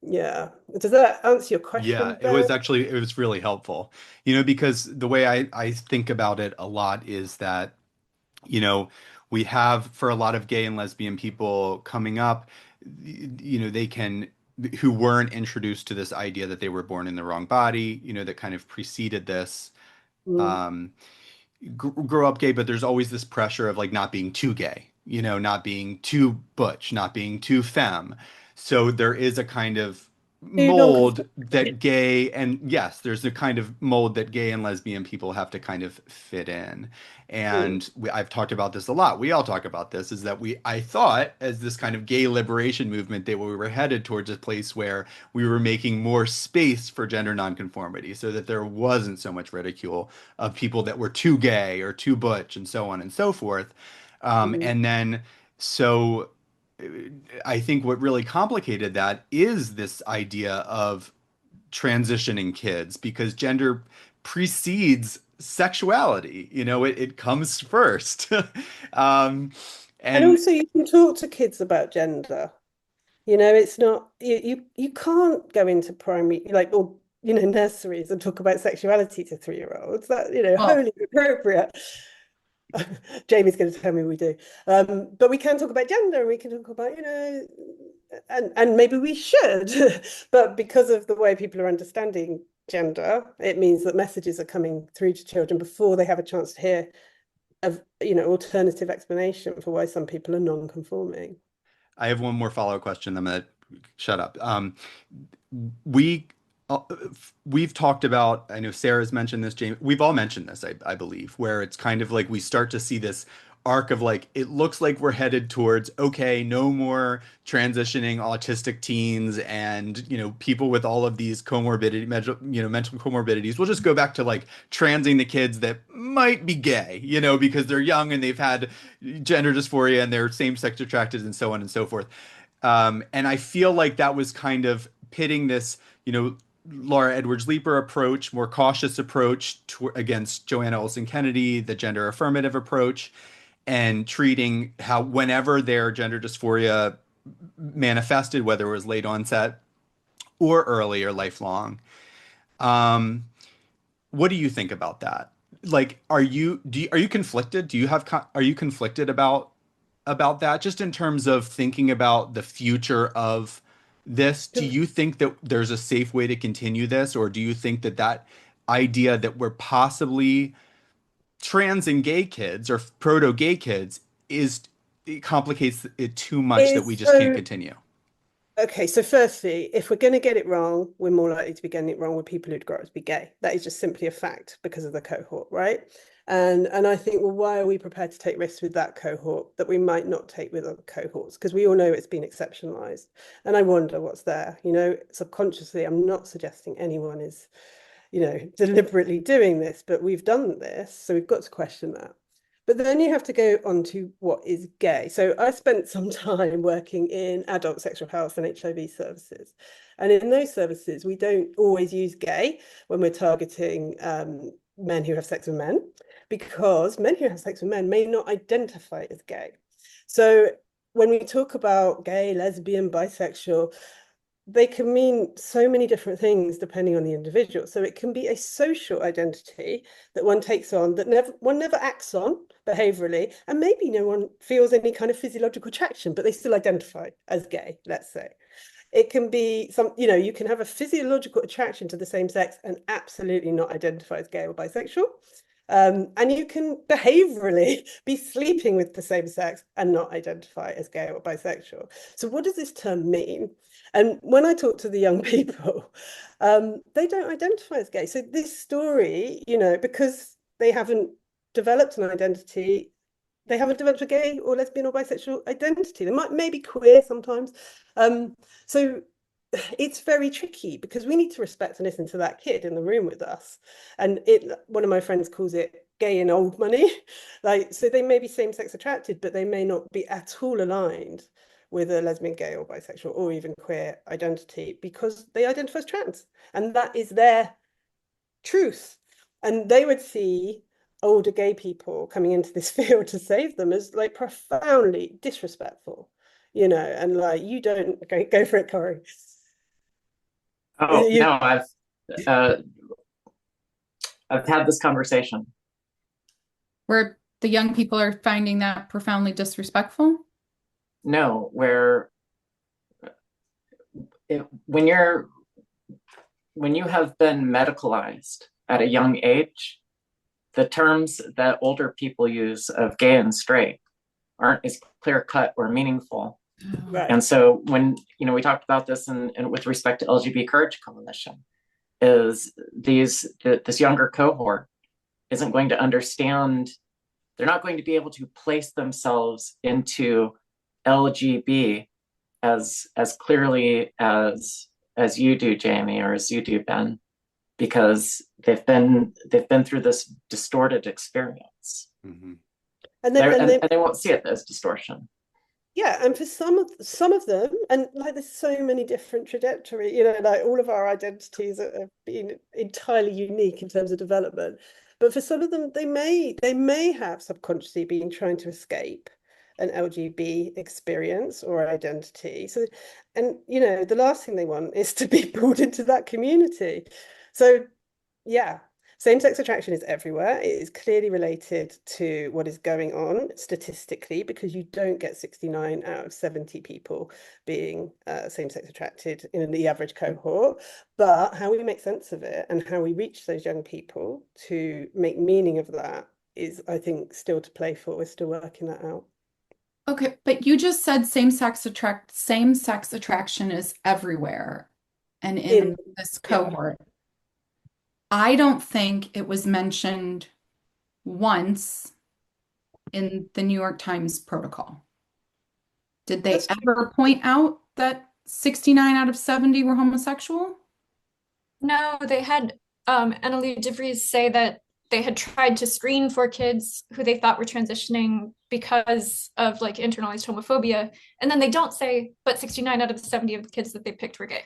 Yeah. Does that answer your question? Yeah, Ben? it was really helpful, because the way I think about it a lot is that, we have, for a lot of gay and lesbian people coming up, who weren't introduced to this idea that they were born in the wrong body, that kind of preceded this. Mm. grow up gay, but there's always this pressure of like not being too gay, not being too butch, not being too femme. So there is a kind of Too mold non-conforming. that gay and yes, there's a kind of mold that gay and lesbian people have to kind of fit in. Mm. And I've talked about this a lot. We all talk about this, is that I thought as this kind of gay liberation movement that we were headed towards a place where we were making more space for gender nonconformity so that there wasn't so much ridicule of people that were too gay or too butch and so on and so forth. Mm. And then, so uh, I think what really complicated that is this idea of transitioning kids because gender precedes sexuality. It comes first. um, And and also, you can talk to kids about gender. It's not you can't go into primary like or nurseries and talk about sexuality to 3-year-olds. That Well, wholly inappropriate. Jamie's going to tell me we do, but we can talk about gender and we can talk about and maybe we should, but because of the way people are understanding gender, it means that messages are coming through to children before they have a chance to hear of alternative explanation for why some people are non-conforming. I have one more follow-up question. I'm gonna shut up. We uh, we've talked about, I know Sarah's mentioned this, Jamie, we've all mentioned this, I believe, where it's kind of like we start to see this arc of like it looks like we're headed towards okay, no more transitioning autistic teens and people with all of these mental comorbidities. We'll just go back to like transing the kids that might be gay, because they're young and they've had gender dysphoria and they're same-sex attracted and so on and so forth. And I feel like that was kind of pitting this, Laura Edwards Leeper approach, more cautious approach against Joanna Olson Kennedy, the gender affirmative approach, and treating how whenever their gender dysphoria manifested, whether it was late onset or early or lifelong. Um, what do you think about that? Like, are you conflicted? Are you conflicted about that? Just in terms of thinking about the future of this, do you think that there's a safe way to continue this, or do you think that that idea that we're possibly trans and gay kids or proto gay kids is it complicates it too much that we Is just can't so continue? Okay, so firstly, if we're going to get it wrong, we're more likely to be getting it wrong with people who'd grow up to be gay. That is just simply a fact because of the cohort, right? And I think, well, why are we prepared to take risks with that cohort that we might not take with other cohorts? Because we all know it's been exceptionalized. And I wonder what's there. Subconsciously, I'm not suggesting anyone is, deliberately doing this, but we've done this, so we've got to question that. But then you have to go on to what is gay. So I spent some time working in adult sexual health and HIV services. And in those services, we don't always use gay when we're targeting men who have sex with men, because men who have sex with men may not identify as gay. So when we talk about gay, lesbian, bisexual, they can mean so many different things depending on the individual. So it can be a social identity that one takes on that one never acts on behaviorally, and maybe no one feels any kind of physiological attraction, but they still identify as gay, let's say. It can be you can have a physiological attraction to the same sex and absolutely not identify as gay or bisexual. And you can behaviorally be sleeping with the same sex and not identify as gay or bisexual. So what does this term mean? And when I talk to the young people, they don't identify as gay. So this story, because they haven't developed an identity, they haven't developed a gay or lesbian or bisexual identity. They might maybe queer sometimes. So it's very tricky because we need to respect and listen to that kid in the room with us. And one of my friends calls it gay and old money. So they may be same-sex attracted, but they may not be at all aligned with a lesbian, gay, or bisexual, or even queer identity because they identify as trans. And that is their truth. And they would see older gay people coming into this field to save them as like profoundly disrespectful, and like, you don't go for it, Corey. Oh You, no, uh, I've had this conversation. where the young people are finding that profoundly disrespectful? No, where when you have been medicalized at a young age, the terms that older people use of gay and straight aren't as clear cut or meaningful. Right. And so when, we talked about this and with respect to LGBT Courage Coalition, is this younger cohort isn't going to understand, they're not going to be able to place themselves into LGB as clearly as you do, Jamie, or as you do, Ben, because they've been through this distorted experience. Mm-hmm. And they won't see it as distortion. Yeah, and for some of them, and like there's so many different trajectory, like all of our identities have been entirely unique in terms of development. But for some of them, they may have subconsciously been trying to escape an LGB experience or identity. So, and the last thing they want is to be pulled into that community. So, yeah. Same-sex attraction is everywhere. It is clearly related to what is going on statistically, because you don't get 69 out of 70 people being same-sex attracted in the average cohort. But how we make sense of it and how we reach those young people to make meaning of that is, I think, still to play for. We're still working that out. Okay, but you just said same-sex attraction is everywhere and in this cohort. Yeah. I don't think it was mentioned once in the New York Times protocol. Did they ever point out that 69 out of 70 were homosexual? No, they had Annalie DeVries say that they had tried to screen for kids who they thought were transitioning because of like internalized homophobia. And then they don't say, but 69 out of the 70 of the kids that they picked were gay.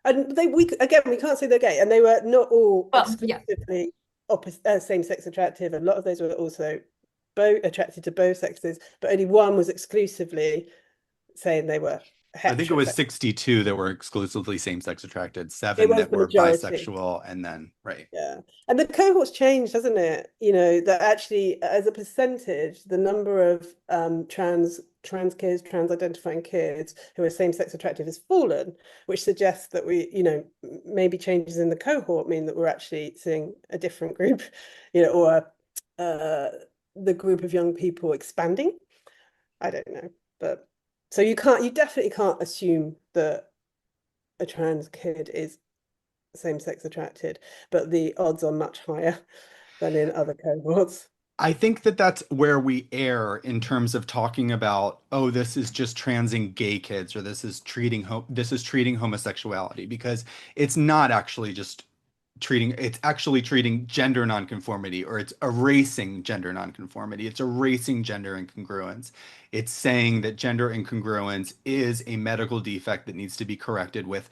And we can't say they're gay, and they were not all exclusively same-sex attractive. A lot of those were also both attracted to both sexes, but only one was exclusively saying they were heterosexual. I think it was 62 that were exclusively same-sex attracted, 7 that were bisexual, and then Yeah, and the cohort's changed, hasn't it? That actually, as a percentage, the number of trans kids, trans identifying kids who are same-sex attractive has fallen, which suggests that maybe changes in the cohort mean that we're actually seeing a different group, or the group of young people expanding. I don't know, but so you definitely can't assume that a trans kid is same-sex attracted, but the odds are much higher than in other cohorts. I think that that's where we err in terms of talking about, oh, this is just transing gay kids, or this is treating homosexuality, because it's not actually just it's actually treating gender nonconformity, or it's erasing gender nonconformity. It's erasing gender incongruence. It's saying that gender incongruence is a medical defect that needs to be corrected with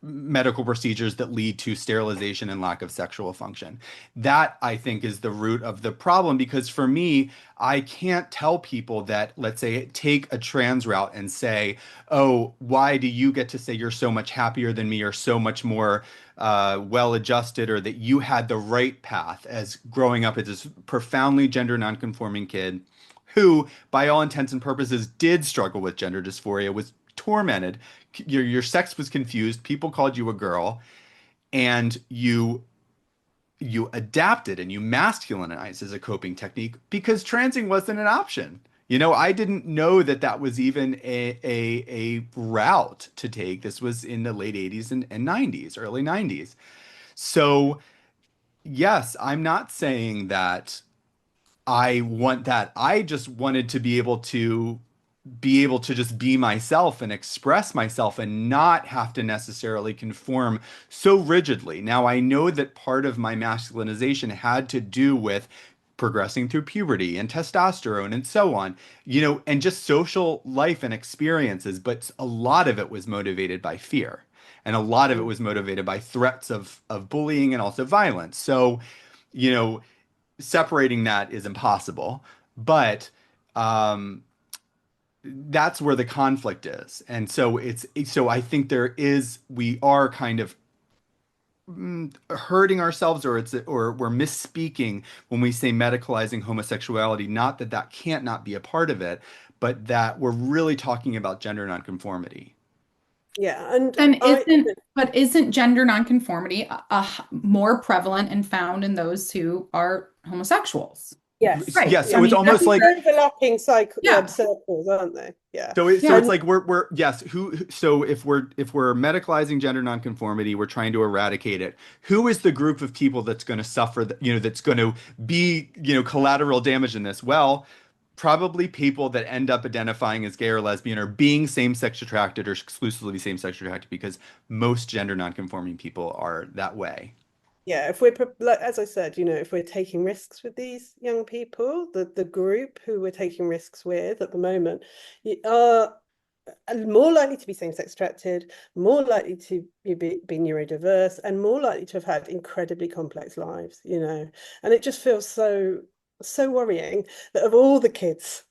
medical procedures that lead to sterilization and lack of sexual function. That, I think, is the root of the problem, because for me, I can't tell people that, let's say, take a trans route and say, oh, why do you get to say you're so much happier than me, or so much more well-adjusted, or that you had the right path as growing up as this profoundly gender nonconforming kid who, by all intents and purposes, did struggle with gender dysphoria, was tormented. Your sex was confused. People called you a girl, and you adapted and you masculinized as a coping technique because transing wasn't an option. I didn't know that was even a route to take. This was in the late 80s and 90s, early 90s. So, yes, I'm not saying that I want that. I just wanted to be able to just be myself and express myself and not have to necessarily conform so rigidly. Now, I know that part of my masculinization had to do with progressing through puberty and testosterone and so on, and just social life and experiences, but a lot of it was motivated by fear. And a lot of it was motivated by threats of bullying and also violence. So, separating that is impossible, but that's where the conflict is. And so I think we are kind of hurting ourselves, or we're misspeaking when we say medicalizing homosexuality. Not that can't not be a part of it, but that we're really talking about gender nonconformity. Yeah, and And isn't gender nonconformity more prevalent and found in those who are homosexuals? yes, Right. Yeah, yeah, so I it's mean, almost like overlapping yeah. circles, aren't they? Yeah, so it's and like we're yes, so if we're medicalizing gender nonconformity, we're trying to eradicate it. Who is the group of people that's going to suffer, that's going to be, collateral damage in this? Well, probably people that end up identifying as gay or lesbian or being same-sex attracted or exclusively same-sex attracted because most gender nonconforming people are that way. yeah, if we're like, as I said, if we're taking risks with these young people, the group who we're taking risks with at the moment are more likely to be same-sex attracted, more likely to be neurodiverse, and more likely to have had incredibly complex lives, And it just feels so worrying that of all the kids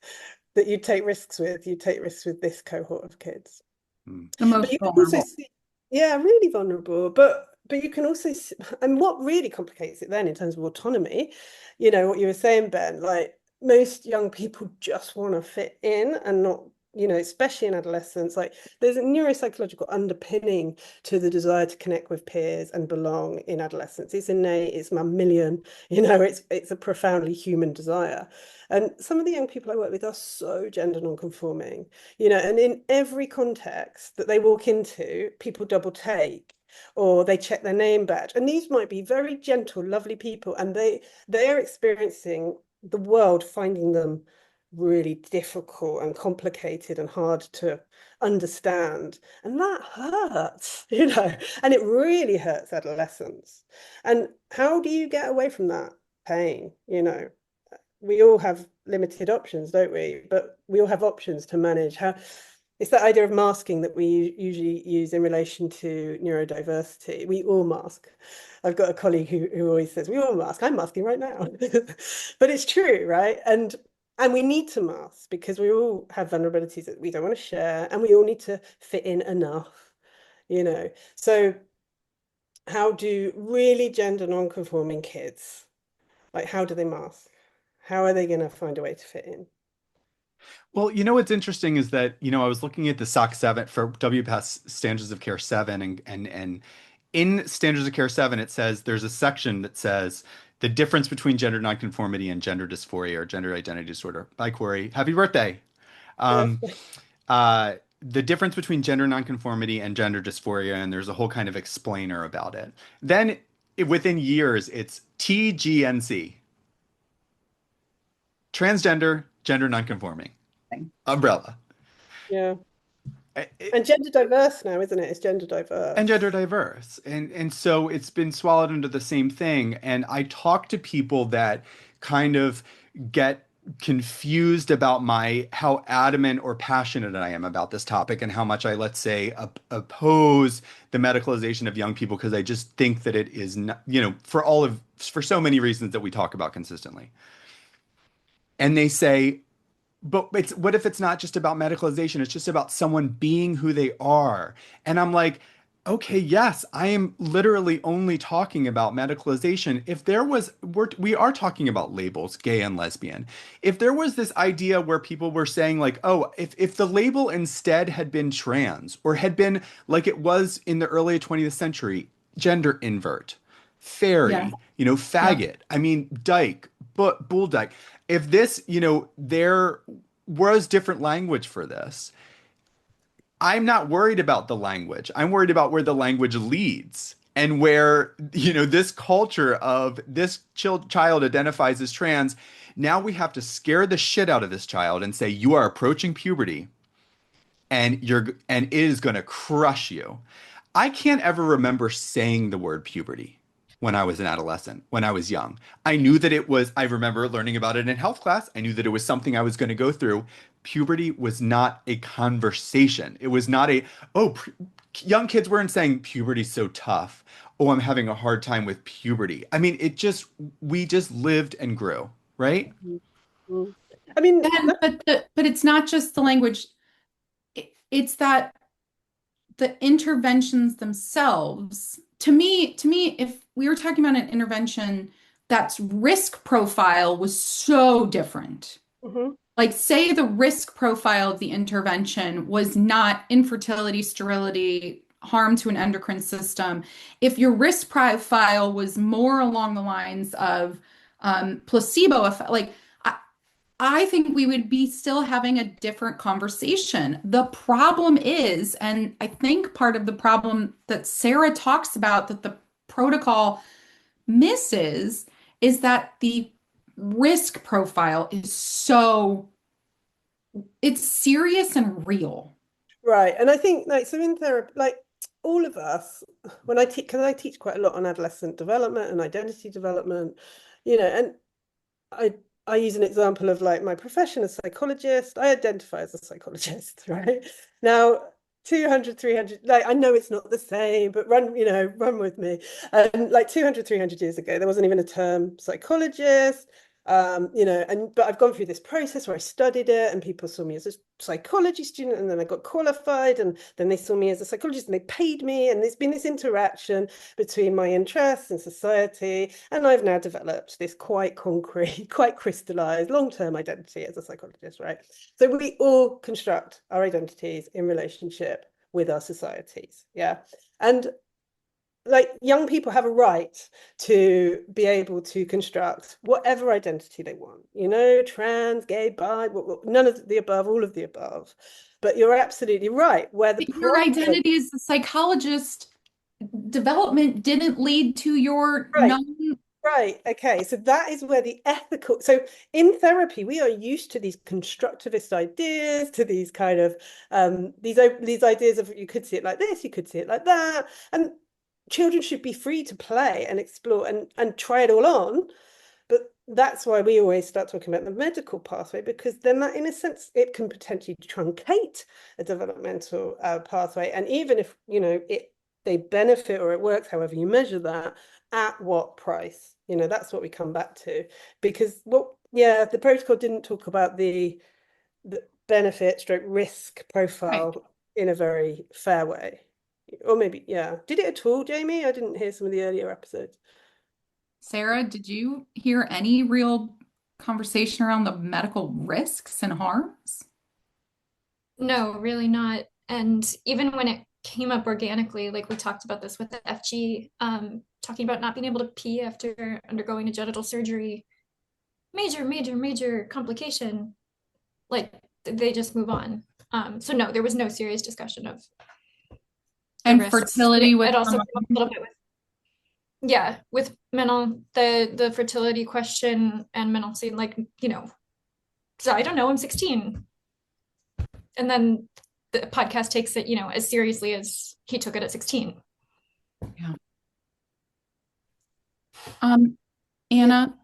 that you take risks with, you take risks with this cohort of kids. Mm. The But most you can also vulnerable. see, yeah, really vulnerable. But you can also see, and what really complicates it then in terms of autonomy, what you were saying, Ben, like most young people just want to fit in and not, especially in adolescence, like there's a neuropsychological underpinning to the desire to connect with peers and belong in adolescence. It's innate, it's mammalian, it's a profoundly human desire. And some of the young people I work with are so gender non-conforming, and in every context that they walk into, people double take or they check their name badge. And these might be very gentle, lovely people, and they are experiencing the world finding them really difficult and complicated and hard to understand. And that hurts, and it really hurts adolescents. And how do you get away from that pain? We all have limited options, don't we? But we all have options to manage. How it's that idea of masking that we usually use in relation to neurodiversity. We all mask. I've got a colleague who always says, we all mask. I'm masking right now. But it's true, right? And we need to mask because we all have vulnerabilities that we don't want to share, and we all need to fit in enough, So how do really gender non-conforming kids, like how do they mask? How are they going to find a way to fit in? Well, what's interesting is that, I was looking at the SOC 7 for WPATH Standards of Care 7 and in Standards of Care 7 it says there's a section that says the difference between gender nonconformity and gender dysphoria or gender identity disorder. By Corey. Happy birthday. Yeah. Um, the difference between gender nonconformity and gender dysphoria, and there's a whole kind of explainer about it. Then within years, it's TGNC, transgender, gender nonconforming, umbrella. Yeah. It- And gender diverse now, isn't it? It's gender and diverse. gender diverse. And so it's been swallowed into the same thing. And I talk to people that kind of get confused about how adamant or passionate I am about this topic and how much I, let's say, oppose the medicalization of young people because I just think that it is not, for so many reasons that we talk about consistently. And they say, but what if it's not just about medicalization? It's just about someone being who they are. And I'm like, okay, yes, I am literally only talking about medicalization. If there was, we are talking about labels, gay and lesbian. If there was this idea where people were saying like, oh, if the label instead had been trans or had been like it was in the early 20th century, gender invert, Yeah. fairy, Yeah. faggot, I mean, dyke, bull dyke. If this, there was different language for this. I'm not worried about the language. I'm worried about where the language leads and where, this culture of this child identifies as trans. Now we have to scare the shit out of this child and say, you are approaching puberty and it is going to crush you. I can't ever remember saying the word puberty when I was an adolescent, when I was young. I remember learning about it in health class. I knew that it was something I was going to go through. Puberty was not a conversation. It was not young kids weren't saying puberty's so tough. Oh, I'm having a hard time with puberty. I mean, we just lived and grew, right? Mm. I mean, But it's not just the language. It's that the interventions themselves, to me, if we were talking about an intervention that's risk profile was so different, mhm. like say the risk profile of the intervention was not infertility, sterility, harm to an endocrine system. If your risk profile was more along the lines of placebo effect, like I think we would be still having a different conversation. The problem is, and I think part of the problem that Sarah talks about that the protocol misses is that the risk profile is so it's serious and real. Right. And I think like so in therapy, like all of us, when I teach, because I teach quite a lot on adolescent development and identity development, and I use an example of like my profession as psychologist. I identify as a psychologist, right? Now 200, 300, like I know it's not the same, but run with me. Like 200, 300 years ago, there wasn't even a term psychologist. But I've gone through this process where I studied it and people saw me as a psychology student, and then I got qualified, and then they saw me as a psychologist and they paid me, and there's been this interaction between my interests and society, and I've now developed this quite concrete, quite crystallized long-term identity as a psychologist, right? So we all construct our identities in relationship with our societies, yeah? And like young people have a right to be able to construct whatever identity they want, trans, gay, bi, none of the above, all of the above. But you're absolutely right. Where your identity as a psychologist development didn't lead to your right. Right. Okay. So that is where the ethical. So in therapy, we are used to these constructivist ideas, to these kind of these ideas of you could see it like this, you could see it like that, and children should be free to play and explore and try it all on. But that's why we always start talking about the medical pathway, because then that, in a sense, it can potentially truncate a developmental pathway. And even if, they benefit or it works, however you measure that, at what price? That's what we come back to. Because the protocol didn't talk about the benefit stroke risk profile in a very fair way. Or maybe, yeah. Did it at all, Jamie? I didn't hear some of the earlier episodes. Sarah, did you hear any real conversation around the medical risks and harms? No, really not. And even when it came up organically, like we talked about this with the FG, talking about not being able to pee after undergoing a genital surgery, major complication, like they just move on. So no, there was no serious discussion of and risks. fertility with it also came up a little bit with mental the fertility question and mental scene, like, so I don't know, I'm 16. And then the podcast takes it, as seriously as he took it at 16. Yeah. Anna,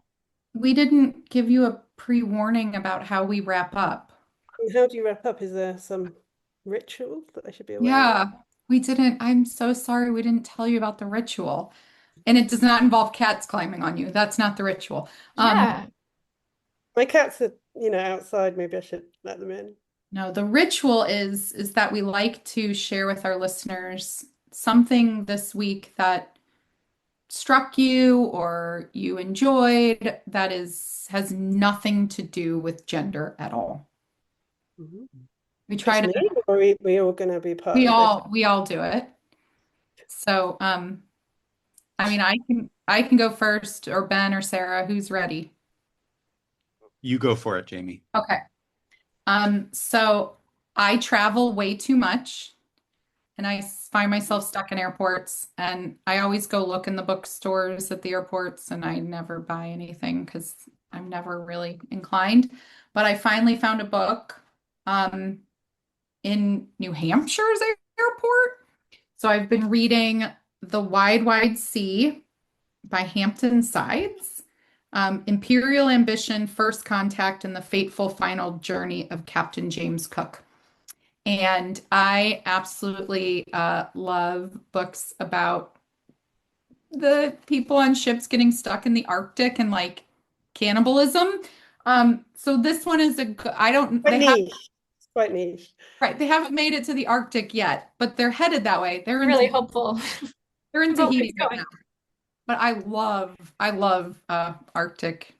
we didn't give you a pre-warning about how we wrap up. How do you wrap up? Is there some ritual that I should be aware of? Yeah, we didn't. I'm so sorry we didn't tell you about the ritual. And it does not involve cats climbing on you. That's not the ritual. Yeah. My cats are, outside. Maybe I should let them in. No, the ritual is that we like to share with our listeners something this week that struck you or you enjoyed that has nothing to do with gender at all. Mm-hmm. We try to. Or we all going to be part. We all do it. So, I mean, I can go first, or Ben or Sarah, who's ready? You go for it, Jamie. Okay. So I travel way too much and I find myself stuck in airports, and I always go look in the bookstores at the airports and I never buy anything because I'm never really inclined. But I finally found a book in New Hampshire's airport. So I've been reading The Wide, Wide Sea by Hampton Sides, Imperial Ambition, First Contact, and the Fateful Final Journey of Captain James Cook. And I absolutely love books about the people on ships getting stuck in the Arctic and like cannibalism. So this one is it's quite niche. Right. They haven't made it to the Arctic yet, but they're headed that way. They're really hopeful. They're in Tahiti right now. But I love Arctic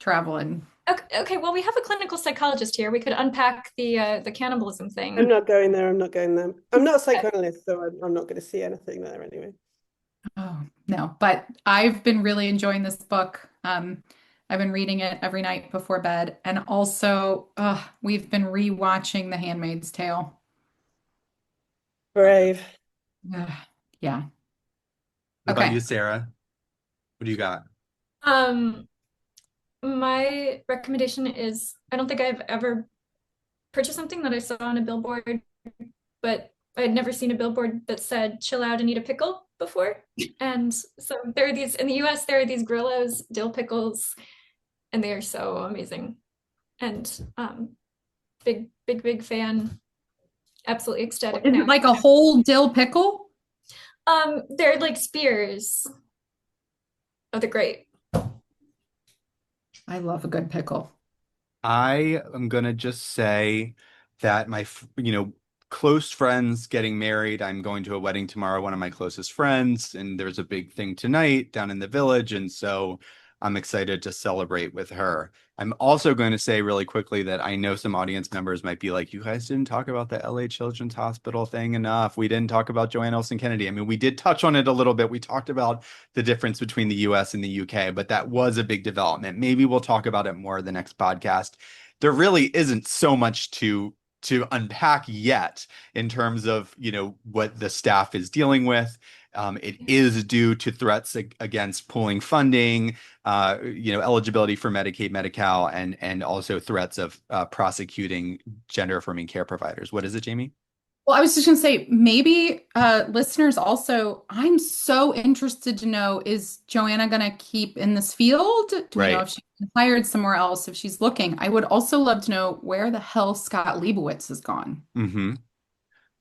traveling. Okay, well, we have a clinical psychologist here. We could unpack the cannibalism I'm thing. not going there. I'm not going there. I'm not a psychoanalyst, so I'm not going to see anything there anyway. Oh, no, but I've been really enjoying this book. I've been reading it every night before bed. And also, we've been rewatching The Handmaid's Tale. Brave. Yeah. What about Okay. you, Sarah? What do you got? Um, my recommendation is I don't think I've ever purchased something that I saw on a billboard, but I had never seen a billboard that said chill out and eat a pickle before. And so there are these in the US, there are these Grillo's dill pickles, and they are so amazing. And big fan, absolutely ecstatic Is now. it like a whole dill pickle? They're like spears. Oh, they're great. I love a good pickle. I am gonna just say that close friends getting married. I'm going to a wedding tomorrow, one of my closest friends, and there's a big thing tonight down in the village, and so I'm excited to celebrate with her. I'm also going to say really quickly that I know some audience members might be like, you guys didn't talk about the LA Children's Hospital thing enough. We didn't talk about Joanne Olson Kennedy. I mean, we did touch on it a little bit. We talked about the difference between the US and the UK, but that was a big development. Maybe we'll talk about it more in the next podcast. There really isn't so much to unpack yet in terms of, what the staff is dealing with. It is due to threats against pooling funding, eligibility for Medicaid, Medi-Cal, and also threats of prosecuting gender-affirming care providers. What is it, Jamie? Well, I was just going to say, maybe listeners also, I'm so interested to know, is Joanna going to keep in this field? Do we know Right. if she's hired somewhere else, if she's looking? I would also love to know where the hell Scott Leibowitz has gone. Mm-hmm.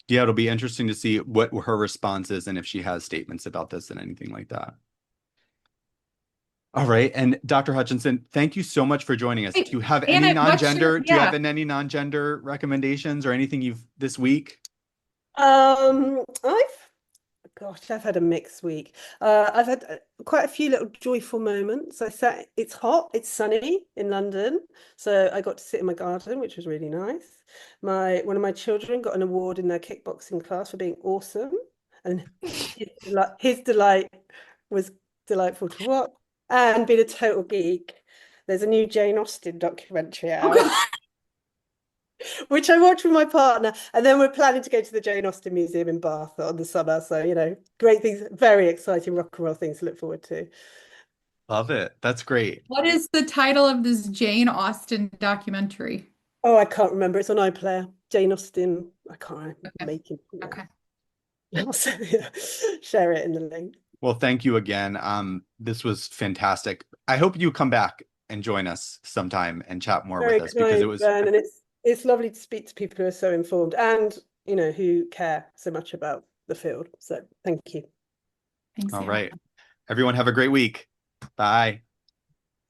Yeah, it'll be interesting to see what her response is and if she has statements about this and anything like that. All right. And Dr. Hutchinson, thank you so much for joining us. Hey, Do you have Anna, any non-gender, do you have yeah. any non-gender recommendations or anything you've this week? I've had a mixed week. I've had quite a few little joyful moments. It's hot, it's sunny in London, so I got to sit in my garden, which was really nice. One of my children got an award in their kickboxing class for being awesome, and his delight was delightful to watch. And being a total geek, there's a new Jane Austen documentary out. Which I watched with my partner, and then we're planning to go to the Jane Austen Museum in Bath on the summer. So, great things, very exciting rock and roll things to look forward to. Love it. That's great. What is the title of this Jane Austen documentary? Oh, I can't remember. It's on iPlayer. Jane Austen. I can't remember. Okay. Making. Okay. I'll share it in the link. Well, thank you again. This was fantastic. I hope you come back and join us sometime and chat more with us because it was Ben, and it's lovely to speak to people who are so informed and who care so much about the field. So thank you. Thanks, all Anna. right. Everyone have a great week. Bye.